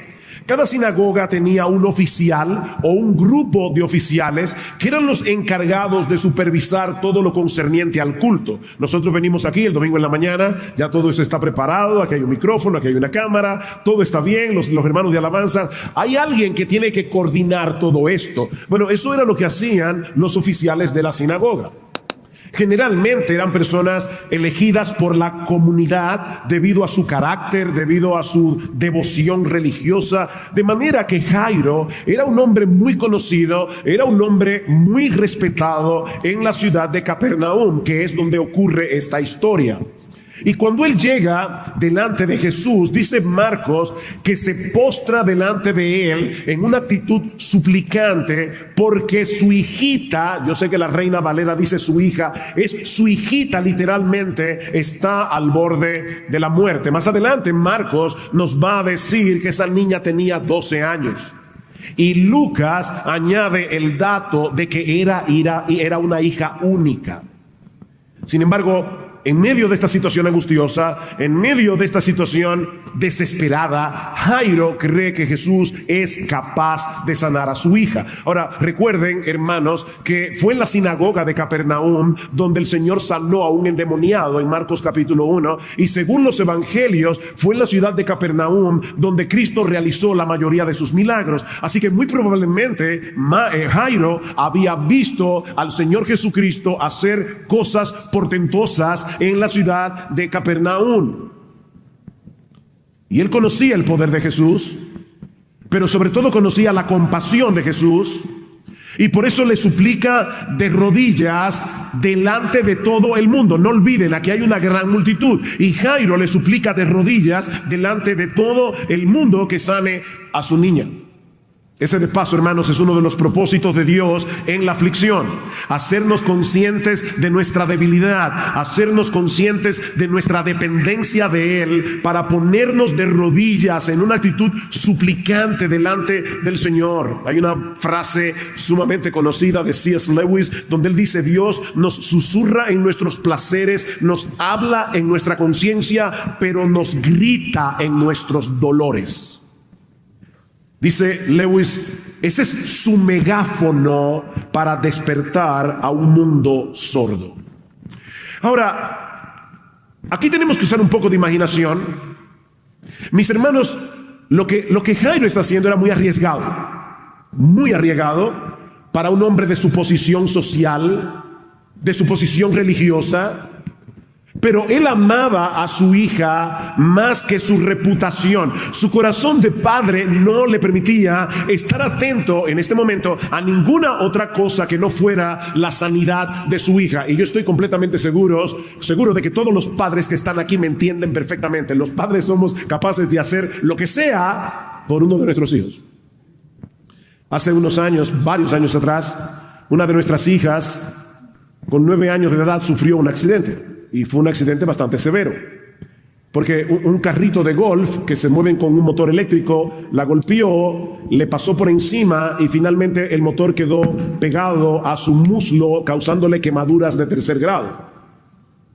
Cada sinagoga tenía un oficial o un grupo de oficiales que eran los encargados de supervisar todo lo concerniente al culto. Nosotros venimos aquí el domingo en la mañana, ya todo eso está preparado, aquí hay un micrófono, aquí hay una cámara, todo está bien, los hermanos de alabanza. Hay alguien que tiene que coordinar todo esto. Bueno, eso era lo que hacían los oficiales de la sinagoga. Generalmente eran personas elegidas por la comunidad debido a su carácter, debido a su devoción religiosa, de manera que Jairo era un hombre muy conocido, era un hombre muy respetado en la ciudad de Capernaum, que es donde ocurre esta historia. Y cuando él llega delante de Jesús, dice Marcos que se postra delante de él en una actitud suplicante, porque su hijita, yo sé que la Reina Valera dice su hija, es su hijita, literalmente está al borde de la muerte. Más adelante Marcos nos va a decir que esa niña tenía 12 años. Y Lucas añade el dato de que era una hija única. Sin embargo, en medio de esta situación angustiosa, en medio de esta situación desesperada, Jairo cree que Jesús es capaz de sanar a su hija. Ahora, recuerden, hermanos, que fue en la sinagoga de Capernaum donde el Señor sanó a un endemoniado en Marcos capítulo 1, y según los evangelios, fue en la ciudad de Capernaum donde Cristo realizó la mayoría de sus milagros. Así que muy probablemente Jairo había visto al Señor Jesucristo hacer cosas portentosas en la ciudad de Capernaum. Y él conocía el poder de Jesús, pero sobre todo conocía la compasión de Jesús, y por eso le suplica de rodillas delante de todo el mundo. No olviden, aquí hay una gran multitud, y Jairo le suplica de rodillas delante de todo el mundo que sane a su niña. Ese, de paso, hermanos, es uno de los propósitos de Dios en la aflicción: hacernos conscientes de nuestra debilidad, hacernos conscientes de nuestra dependencia de Él, para ponernos de rodillas en una actitud suplicante delante del Señor. Hay una frase sumamente conocida de C.S. Lewis donde él dice: Dios nos susurra en nuestros placeres, nos habla en nuestra conciencia, pero nos grita en nuestros dolores. Dice Lewis, ese es su megáfono para despertar a un mundo sordo. Ahora, aquí tenemos que usar un poco de imaginación. Mis hermanos, lo que Jairo está haciendo era muy arriesgado para un hombre de su posición social, de su posición religiosa. Pero él amaba a su hija más que su reputación. Su corazón de padre no le permitía estar atento en este momento a ninguna otra cosa que no fuera la sanidad de su hija. Y yo estoy completamente seguro de que todos los padres que están aquí me entienden perfectamente. Los padres somos capaces de hacer lo que sea por uno de nuestros hijos. Hace unos años, varios años atrás, una de nuestras hijas, con 9 años de edad, sufrió un accidente. Y fue un accidente bastante severo, porque un carrito de golf que se mueven con un motor eléctrico la golpeó, le pasó por encima y finalmente el motor quedó pegado a su muslo, causándole quemaduras de 3er grado.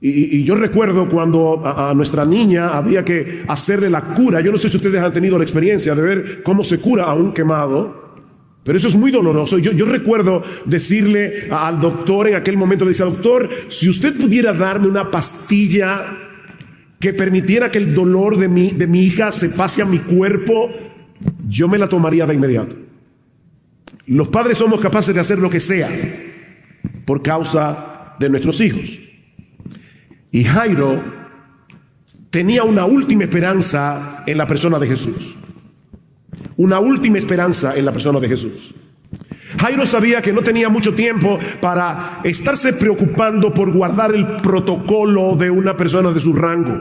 Y yo recuerdo cuando a nuestra niña había que hacerle la cura. Yo no sé si ustedes han tenido la experiencia de ver cómo se cura a un quemado, pero eso es muy doloroso. Yo recuerdo decirle al doctor en aquel momento, le decía: doctor, si usted pudiera darme una pastilla que permitiera que el dolor de mi hija se pase a mi cuerpo, yo me la tomaría de inmediato. Los padres somos capaces de hacer lo que sea por causa de nuestros hijos. Y Jairo tenía una última esperanza en la persona de Jesús. Una última esperanza en la persona de Jesús. Jairo sabía que no tenía mucho tiempo para estarse preocupando por guardar el protocolo de una persona de su rango.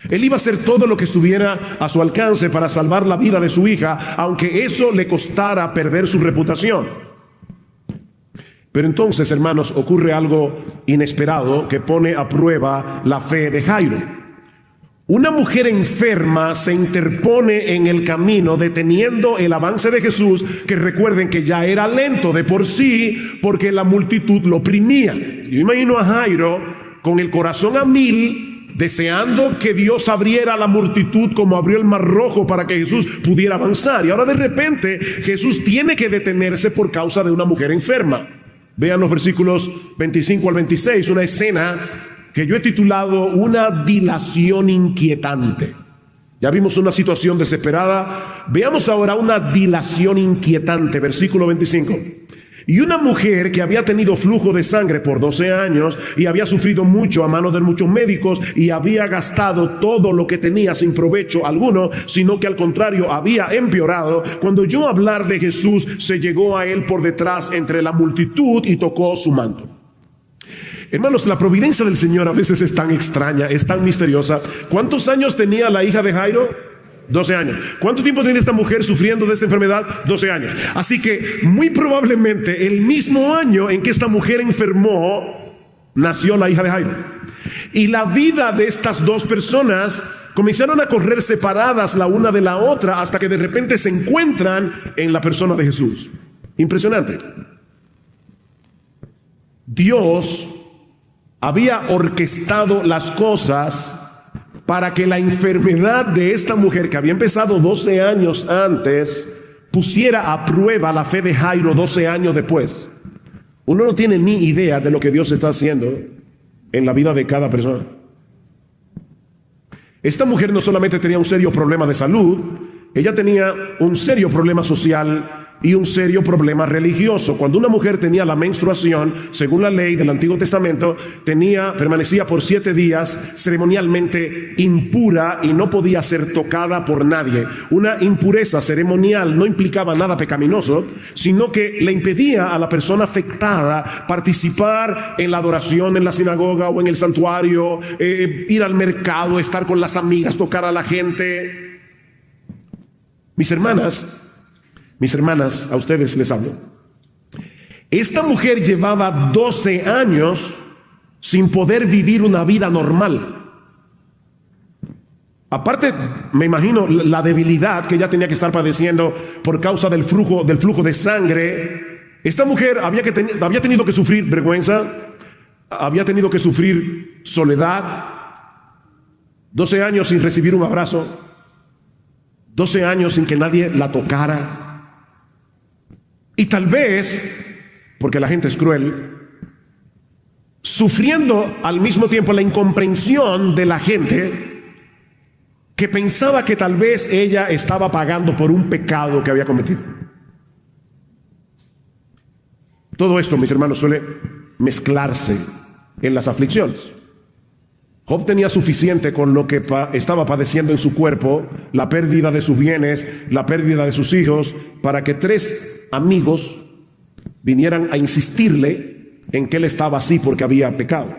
Él iba a hacer todo lo que estuviera a su alcance para salvar la vida de su hija, aunque eso le costara perder su reputación. Pero entonces, hermanos, ocurre algo inesperado que pone a prueba la fe de Jairo. Una mujer enferma se interpone en el camino, deteniendo el avance de Jesús, que recuerden que ya era lento de por sí, porque la multitud lo oprimía. Yo imagino a Jairo con el corazón a 1000, deseando que Dios abriera la multitud como abrió el Mar Rojo para que Jesús pudiera avanzar. Y ahora de repente Jesús tiene que detenerse por causa de una mujer enferma. Vean los versículos 25 al 26, una escena que yo he titulado Una dilación inquietante. Ya vimos una situación desesperada. Veamos ahora una dilación inquietante. Versículo 25. Y una mujer que había tenido flujo de sangre por 12 años y había sufrido mucho a manos de muchos médicos y había gastado todo lo que tenía sin provecho alguno, sino que al contrario había empeorado, cuando oyó hablar de Jesús, se llegó a él por detrás entre la multitud y tocó su manto. Hermanos, la providencia del Señor a veces es tan extraña, es tan misteriosa. ¿Cuántos años tenía la hija de Jairo? 12 años. ¿Cuánto tiempo tenía esta mujer sufriendo de esta enfermedad? 12 años. Así que muy probablemente el mismo año en que esta mujer enfermó, nació la hija de Jairo. Y la vida de estas dos personas comenzaron a correr separadas la una de la otra hasta que de repente se encuentran en la persona de Jesús. Impresionante. Dios había orquestado las cosas para que la enfermedad de esta mujer, que había empezado 12 años antes, pusiera a prueba la fe de Jairo 12 años después. Uno no tiene ni idea de lo que Dios está haciendo en la vida de cada persona. Esta mujer no solamente tenía un serio problema de salud, ella tenía un serio problema social y un serio problema religioso. Cuando una mujer tenía la menstruación, según la ley del Antiguo Testamento, permanecía por 7 días ceremonialmente impura y no podía ser tocada por nadie. Una impureza ceremonial no implicaba nada pecaminoso, sino que le impedía a la persona afectada participar en la adoración en la sinagoga o en el santuario, ir al mercado, estar con las amigas, tocar a la gente. Mis hermanas, a ustedes les hablo. Esta mujer llevaba 12 años sin poder vivir una vida normal. Aparte, me imagino la debilidad que ella tenía que estar padeciendo por causa del flujo de sangre. Esta mujer había tenido que sufrir vergüenza, había tenido que sufrir soledad, 12 años sin recibir un abrazo, 12 años sin que nadie la tocara. Y tal vez, porque la gente es cruel, sufriendo al mismo tiempo la incomprensión de la gente que pensaba que tal vez ella estaba pagando por un pecado que había cometido. Todo esto, mis hermanos, suele mezclarse en las aflicciones. Job tenía suficiente con lo que estaba padeciendo en su cuerpo, la pérdida de sus bienes, la pérdida de sus hijos, para que 3 amigos vinieran a insistirle en que él estaba así porque había pecado.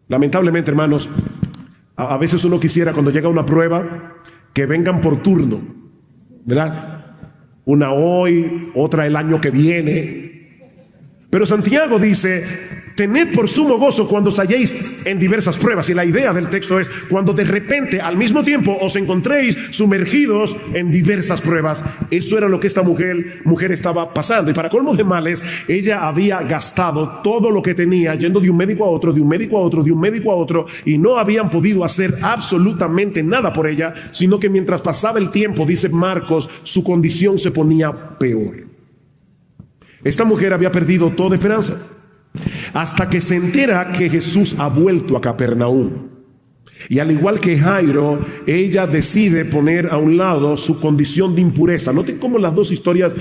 Lamentablemente, hermanos, a veces uno quisiera, cuando llega una prueba, que vengan por turno, ¿verdad? Una hoy, otra el año que viene. Pero Santiago dice: tened por sumo gozo cuando os halléis en diversas pruebas. Y la idea del texto es cuando de repente, al mismo tiempo, os encontréis sumergidos en diversas pruebas. Eso era lo que esta mujer estaba pasando. Y para colmo de males, ella había gastado todo lo que tenía yendo de un médico a otro, de un médico a otro, de un médico a otro, y no habían podido hacer absolutamente nada por ella, sino que mientras pasaba el tiempo, dice Marcos, su condición se ponía peor. Esta mujer había perdido toda esperanza hasta que se entera que Jesús ha vuelto a Capernaum. Y al igual que Jairo, ella decide poner a un lado su condición de impureza. Noten cómo las dos historias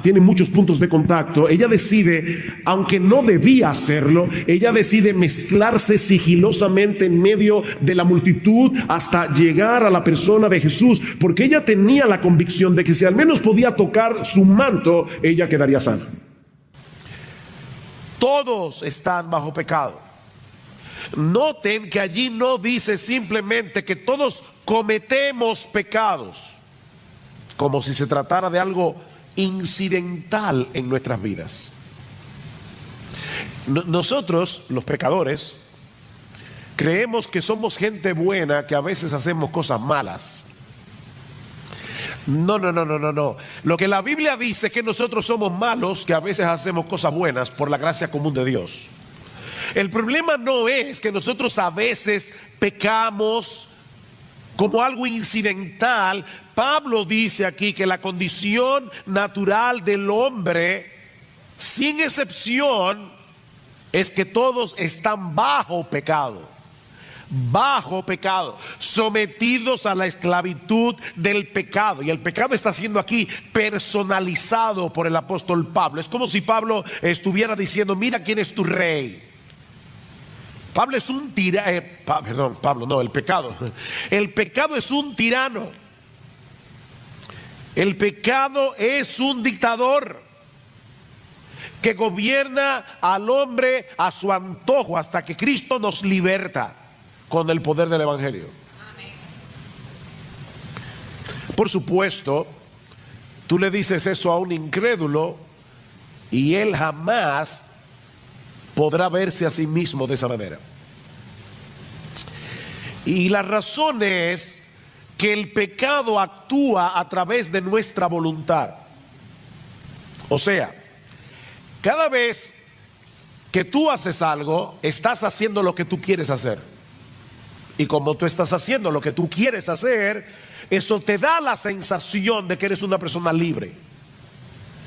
tienen muchos puntos de contacto. Ella decide, aunque no debía hacerlo, ella decide mezclarse sigilosamente en medio de la multitud hasta llegar a la persona de Jesús, porque ella tenía la convicción de que si al menos podía tocar su manto, ella quedaría sana. Todos están bajo pecado. Noten que allí no dice simplemente que todos cometemos pecados, como si se tratara de algo incidental en nuestras vidas. Nosotros, los pecadores, creemos que somos gente buena, que a veces hacemos cosas malas. No. Lo que la Biblia dice es que nosotros somos malos, que a veces hacemos cosas buenas por la gracia común de Dios. El problema no es que nosotros a veces pecamos como algo incidental. Pablo dice aquí que la condición natural del hombre, sin excepción, es que todos están bajo pecado, sometidos a la esclavitud del pecado. Y el pecado está siendo aquí personalizado por el apóstol Pablo. Es como si Pablo estuviera diciendo: mira quién es tu rey. Pablo es un tirano. El pecado. El pecado es un tirano. El pecado es un dictador que gobierna al hombre a su antojo hasta que Cristo nos liberta con el poder del Evangelio. Por supuesto, tú le dices eso a un incrédulo y él jamás podrá verse a sí mismo de esa manera. Y la razón es que el pecado actúa a través de nuestra voluntad. O sea, cada vez que tú haces algo, estás haciendo lo que tú quieres hacer. Y como tú estás haciendo lo que tú quieres hacer, eso te da la sensación de que eres una persona libre.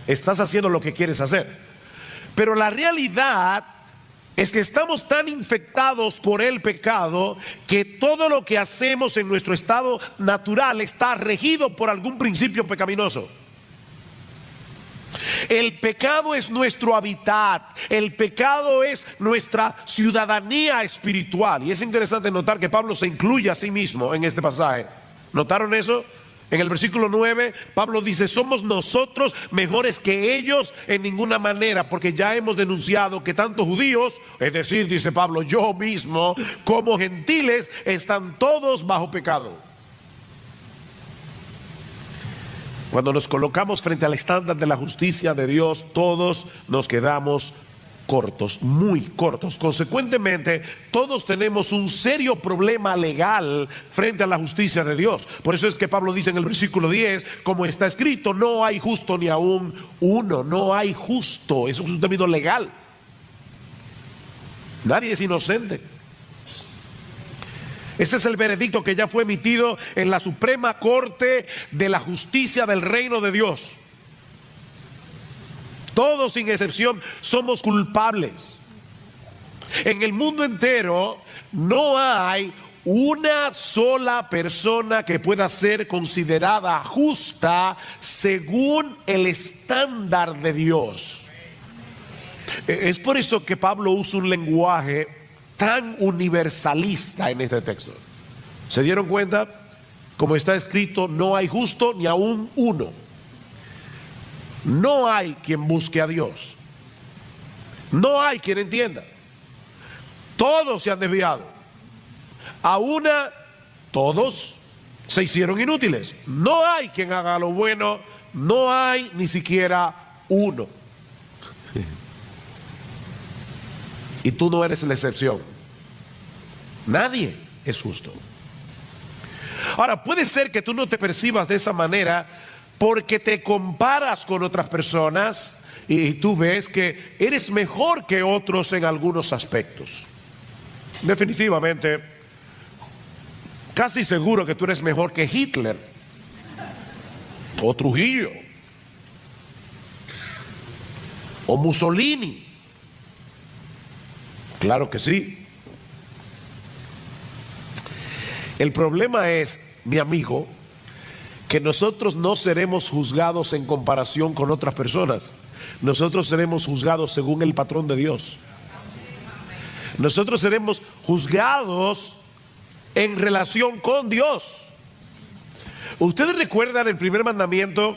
Estás haciendo lo que quieres hacer. Pero la realidad es que estamos tan infectados por el pecado que todo lo que hacemos en nuestro estado natural está regido por algún principio pecaminoso. El pecado es nuestro hábitat, el pecado es nuestra ciudadanía espiritual. Y es interesante notar que Pablo se incluye a sí mismo en este pasaje. ¿Notaron eso? En el versículo 9, Pablo dice: somos nosotros mejores que ellos en ninguna manera, porque ya hemos denunciado que tanto judíos, es decir, dice Pablo, yo mismo, como gentiles, están todos bajo pecado. Cuando nos colocamos frente al estándar de la justicia de Dios, todos nos quedamos cortos, muy cortos. Consecuentemente, todos tenemos un serio problema legal frente a la justicia de Dios. Por eso es que Pablo dice en el versículo 10, como está escrito, no hay justo ni aún uno, no hay justo. Eso es un término legal. Nadie es inocente. Ese es el veredicto que ya fue emitido en la Suprema Corte de la Justicia del Reino de Dios. Todos sin excepción somos culpables. En el mundo entero no hay una sola persona que pueda ser considerada justa según el estándar de Dios. Es por eso que Pablo usa un lenguaje tan universalista en este texto. ¿Se dieron cuenta? Como está escrito, no hay justo ni aún uno. No hay quien busque a Dios. No hay quien entienda. Todos se han desviado. A una, todos se hicieron inútiles. No hay quien haga lo bueno. No hay ni siquiera uno. Y tú no eres la excepción. Nadie es justo. Ahora, puede ser que tú no te percibas de esa manera porque te comparas con otras personas y tú ves que eres mejor que otros en algunos aspectos. Definitivamente, casi seguro que tú eres mejor que Hitler o Trujillo o Mussolini. Claro que sí. El problema es, mi amigo, que nosotros no seremos juzgados en comparación con otras personas. Nosotros seremos juzgados según el patrón de Dios. Nosotros seremos juzgados en relación con Dios. ¿Ustedes recuerdan el primer mandamiento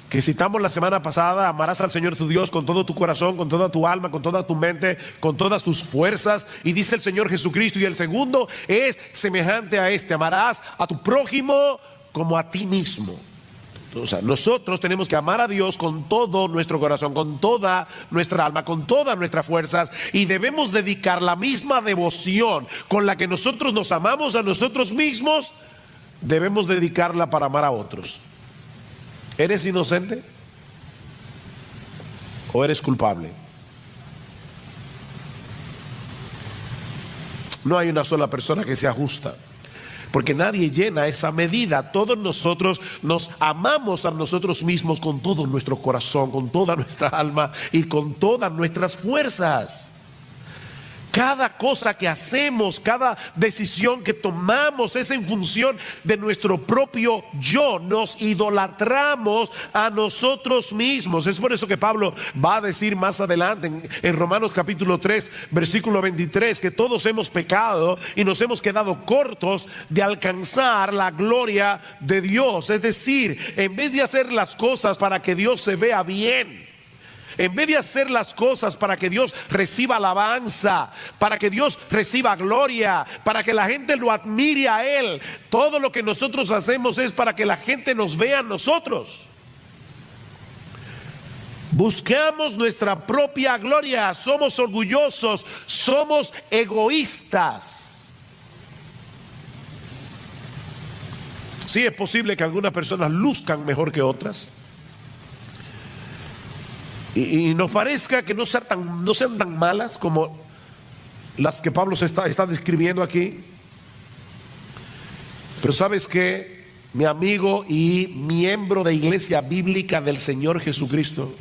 que citamos la semana pasada? Amarás al Señor tu Dios con todo tu corazón, con toda tu alma, con toda tu mente, con todas tus fuerzas. Y dice el Señor Jesucristo, y el segundo es semejante a este: amarás a tu prójimo como a ti mismo. O sea, nosotros tenemos que amar a Dios con todo nuestro corazón, con toda nuestra alma, con todas nuestras fuerzas, y debemos dedicar la misma devoción con la que nosotros nos amamos a nosotros mismos, debemos dedicarla para amar a otros. ¿Eres inocente o eres culpable? No hay una sola persona que sea justa, porque nadie llena esa medida. Todos nosotros nos amamos a nosotros mismos con todo nuestro corazón, con toda nuestra alma y con todas nuestras fuerzas. Cada cosa que hacemos, cada decisión que tomamos es en función de nuestro propio yo. Nos idolatramos a nosotros mismos. Es por eso que Pablo va a decir más adelante en Romanos capítulo 3, versículo 23, que todos hemos pecado y nos hemos quedado cortos de alcanzar la gloria de Dios. Es decir, en vez de hacer las cosas para que Dios se vea bien, En vez de hacer las cosas para que Dios reciba alabanza, para que Dios reciba gloria, para que la gente lo admire a Él, todo lo que nosotros hacemos es para que la gente nos vea a nosotros. Buscamos nuestra propia gloria, somos orgullosos, somos egoístas. Sí, es posible que algunas personas luzcan mejor que otras. Y nos parezca que no sean tan malas como las que Pablo está describiendo aquí. Pero ¿sabes qué? Mi amigo y miembro de Iglesia Bíblica del Señor Jesucristo,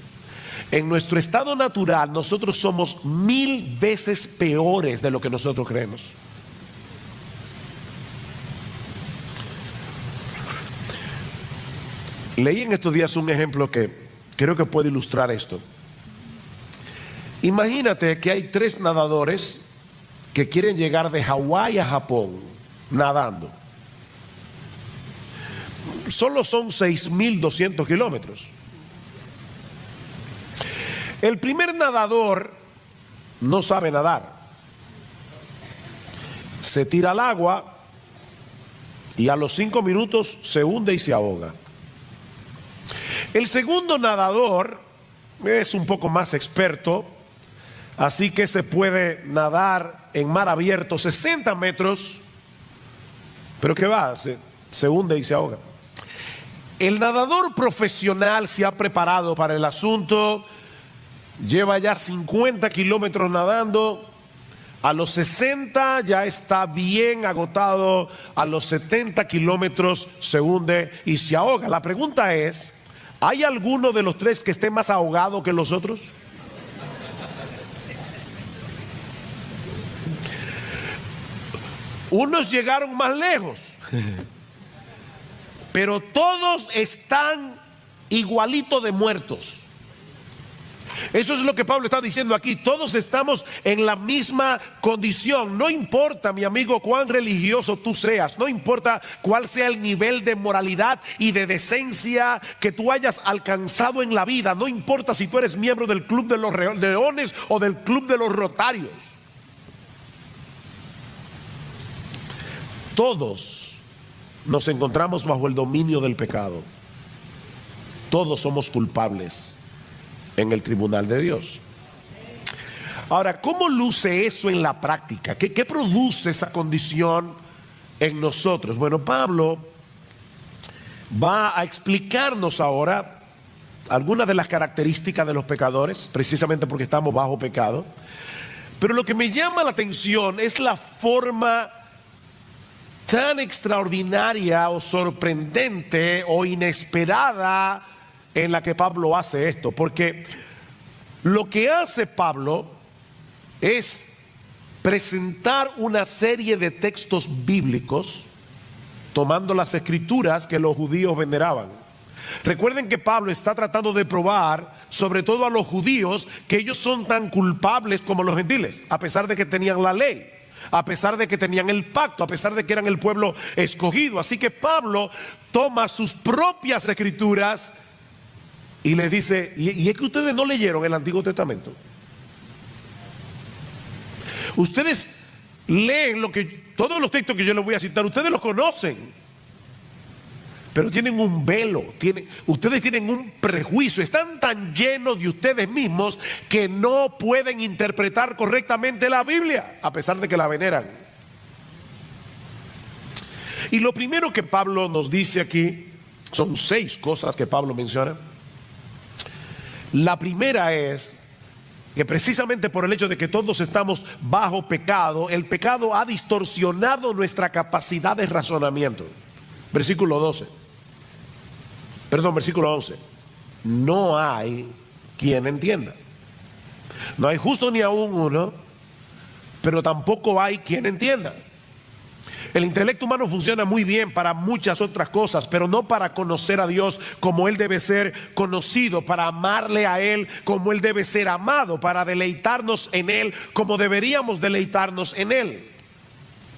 en nuestro estado natural nosotros somos 1000 veces peores de lo que nosotros creemos. Leí en estos días un ejemplo que creo que puede ilustrar esto. Imagínate que hay 3 nadadores que quieren llegar de Hawái a Japón nadando. Solo son 6,200 kilómetros. El primer nadador no sabe nadar. Se tira al agua y a los 5 minutos se hunde y se ahoga. El segundo nadador es un poco más experto, así que se puede nadar en mar abierto 60 metros, pero ¿qué va? Se hunde y se ahoga. El nadador profesional se ha preparado para el asunto, lleva ya 50 kilómetros nadando, a los 60 ya está bien agotado, a los 70 kilómetros se hunde y se ahoga. La pregunta es, ¿hay alguno de los 3 que esté más ahogado que los otros? Unos llegaron más lejos, pero todos están igualito de muertos. Eso es lo que Pablo está diciendo aquí. Todos estamos en la misma condición. No importa, mi amigo, cuán religioso tú seas, no importa cuál sea el nivel de moralidad y de decencia que tú hayas alcanzado en la vida, no importa si tú eres miembro del Club de los Leones o del Club de los Rotarios. Todos nos encontramos bajo el dominio del pecado. Todos somos culpables en el tribunal de Dios. Ahora, ¿cómo luce eso en la práctica? ¿Qué produce esa condición en nosotros? Bueno, Pablo va a explicarnos ahora algunas de las características de los pecadores, precisamente porque estamos bajo pecado. Pero lo que me llama la atención es la forma tan extraordinaria o sorprendente o inesperada en la que Pablo hace esto, porque lo que hace Pablo es presentar una serie de textos bíblicos tomando las escrituras que los judíos veneraban. Recuerden que Pablo está tratando de probar, sobre todo a los judíos, que ellos son tan culpables como los gentiles, a pesar de que tenían la ley, a pesar de que tenían el pacto, a pesar de que eran el pueblo escogido. Así que Pablo toma sus propias escrituras y les dice, y es que ustedes no leyeron el Antiguo Testamento. Ustedes leen todos los textos que yo les voy a citar, ustedes los conocen, pero tienen un velo, ustedes tienen un prejuicio, están tan llenos de ustedes mismos que no pueden interpretar correctamente la Biblia, a pesar de que la veneran. Y lo primero que Pablo nos dice aquí, son 6 cosas que Pablo menciona. La primera es que precisamente por el hecho de que todos estamos bajo pecado, el pecado ha distorsionado nuestra capacidad de razonamiento. Versículo 11. No hay quien entienda. No hay justo ni aún uno, pero tampoco hay quien entienda. El intelecto humano funciona muy bien para muchas otras cosas, pero no para conocer a Dios como Él debe ser conocido, para amarle a Él como Él debe ser amado, para deleitarnos en Él como deberíamos deleitarnos en Él.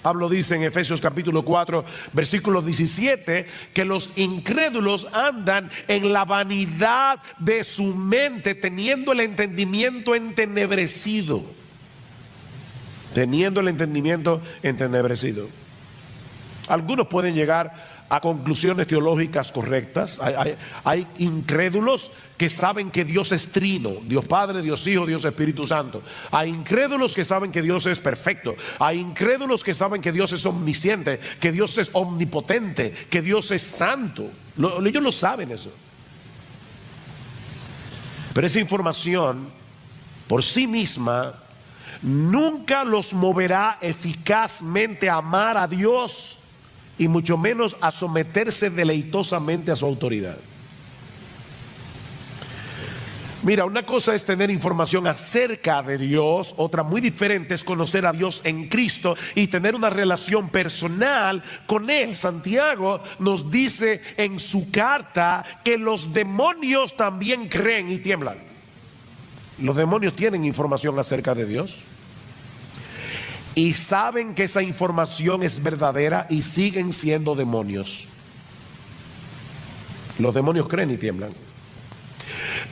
Pablo dice en Efesios capítulo 4, versículo 17, que los incrédulos andan en la vanidad de su mente, teniendo el entendimiento entenebrecido. Teniendo el entendimiento entenebrecido. Algunos pueden llegar a conclusiones teológicas correctas. Hay incrédulos que saben que Dios es trino, Dios Padre, Dios Hijo, Dios Espíritu Santo. Hay incrédulos que saben que Dios es perfecto. Hay incrédulos que saben que Dios es omnisciente, que Dios es omnipotente, que Dios es santo. Ellos lo saben eso. Pero esa información por sí misma nunca los moverá eficazmente a amar a Dios, y mucho menos a someterse deleitosamente a su autoridad. Mira, una cosa es tener información acerca de Dios, otra muy diferente es conocer a Dios en Cristo y tener una relación personal con Él. Santiago nos dice en su carta que los demonios también creen y tiemblan. Los demonios tienen información acerca de Dios y saben que esa información es verdadera y siguen siendo demonios. Los demonios creen y tiemblan.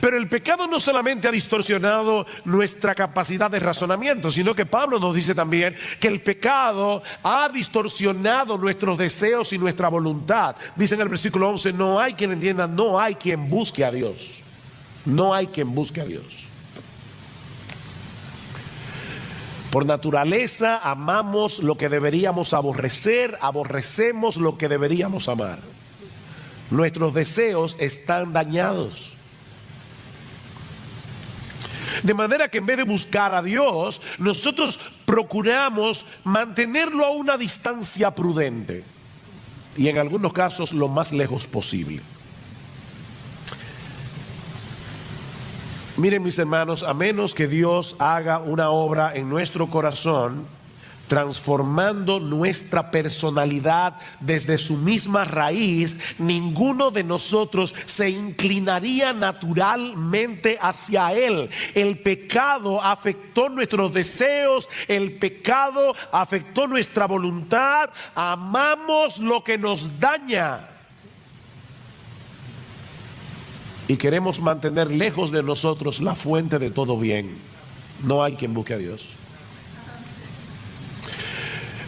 Pero el pecado no solamente ha distorsionado nuestra capacidad de razonamiento, sino que Pablo nos dice también que el pecado ha distorsionado nuestros deseos y nuestra voluntad. Dice en el versículo 11, no hay quien entienda, no hay quien busque a Dios. No hay quien busque a Dios. Por naturaleza amamos lo que deberíamos aborrecer, aborrecemos lo que deberíamos amar. Nuestros deseos están dañados. De manera que en vez de buscar a Dios, nosotros procuramos mantenerlo a una distancia prudente y en algunos casos lo más lejos posible. Miren, mis hermanos, a menos que Dios haga una obra en nuestro corazón, transformando nuestra personalidad desde su misma raíz, ninguno de nosotros se inclinaría naturalmente hacia Él. El pecado afectó nuestros deseos, el pecado afectó nuestra voluntad, amamos lo que nos daña. Y queremos mantener lejos de nosotros la fuente de todo bien. No hay quien busque a Dios.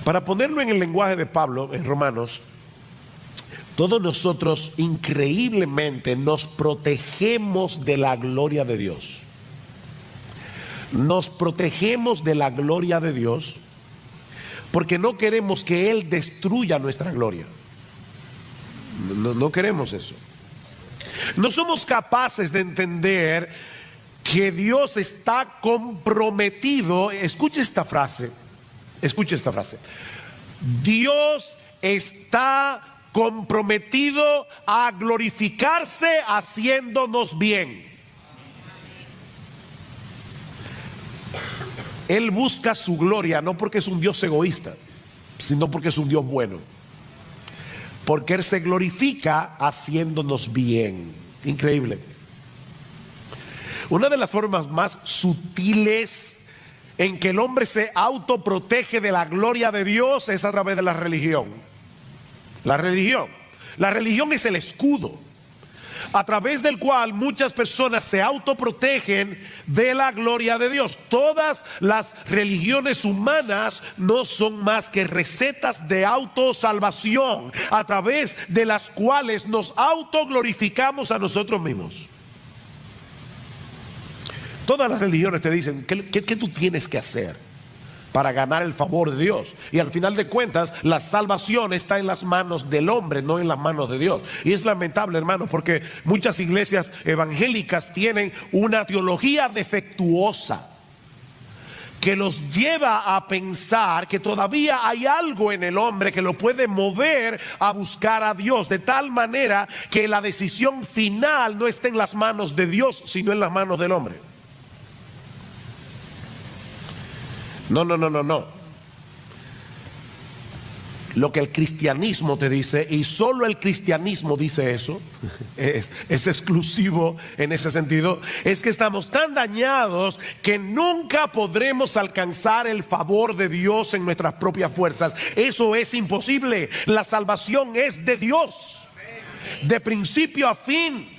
Para ponerlo en el lenguaje de Pablo, en Romanos, todos nosotros increíblemente nos protegemos de la gloria de Dios. Nos protegemos de la gloria de Dios porque no queremos que Él destruya nuestra gloria. No queremos eso. No somos capaces de entender que Dios está comprometido. Escuche esta frase. Dios está comprometido a glorificarse haciéndonos bien. Él busca su gloria no porque es un Dios egoísta, sino porque es un Dios bueno. Porque Él se glorifica haciéndonos bien. Increíble. Una de las formas más sutiles en que el hombre se autoprotege de la gloria de Dios es a través de la religión. La religión es el escudo a través del cual muchas personas se autoprotegen de la gloria de Dios. Todas las religiones humanas no son más que recetas de autosalvación a través de las cuales nos autoglorificamos a nosotros mismos. Todas las religiones te dicen ¿qué tú tienes que hacer para ganar el favor de Dios? Y al final de cuentas, la salvación está en las manos del hombre, no en las manos de Dios. Y es lamentable, hermano, porque muchas iglesias evangélicas tienen una teología defectuosa que los lleva a pensar que todavía hay algo en el hombre que lo puede mover a buscar a Dios, de tal manera que la decisión final no está en las manos de Dios, sino en las manos del hombre. No. Lo que el cristianismo te dice, y solo el cristianismo dice eso, es exclusivo en ese sentido, es que estamos tan dañados que nunca podremos alcanzar el favor de Dios en nuestras propias fuerzas. Eso es imposible. La salvación es de Dios, de principio a fin.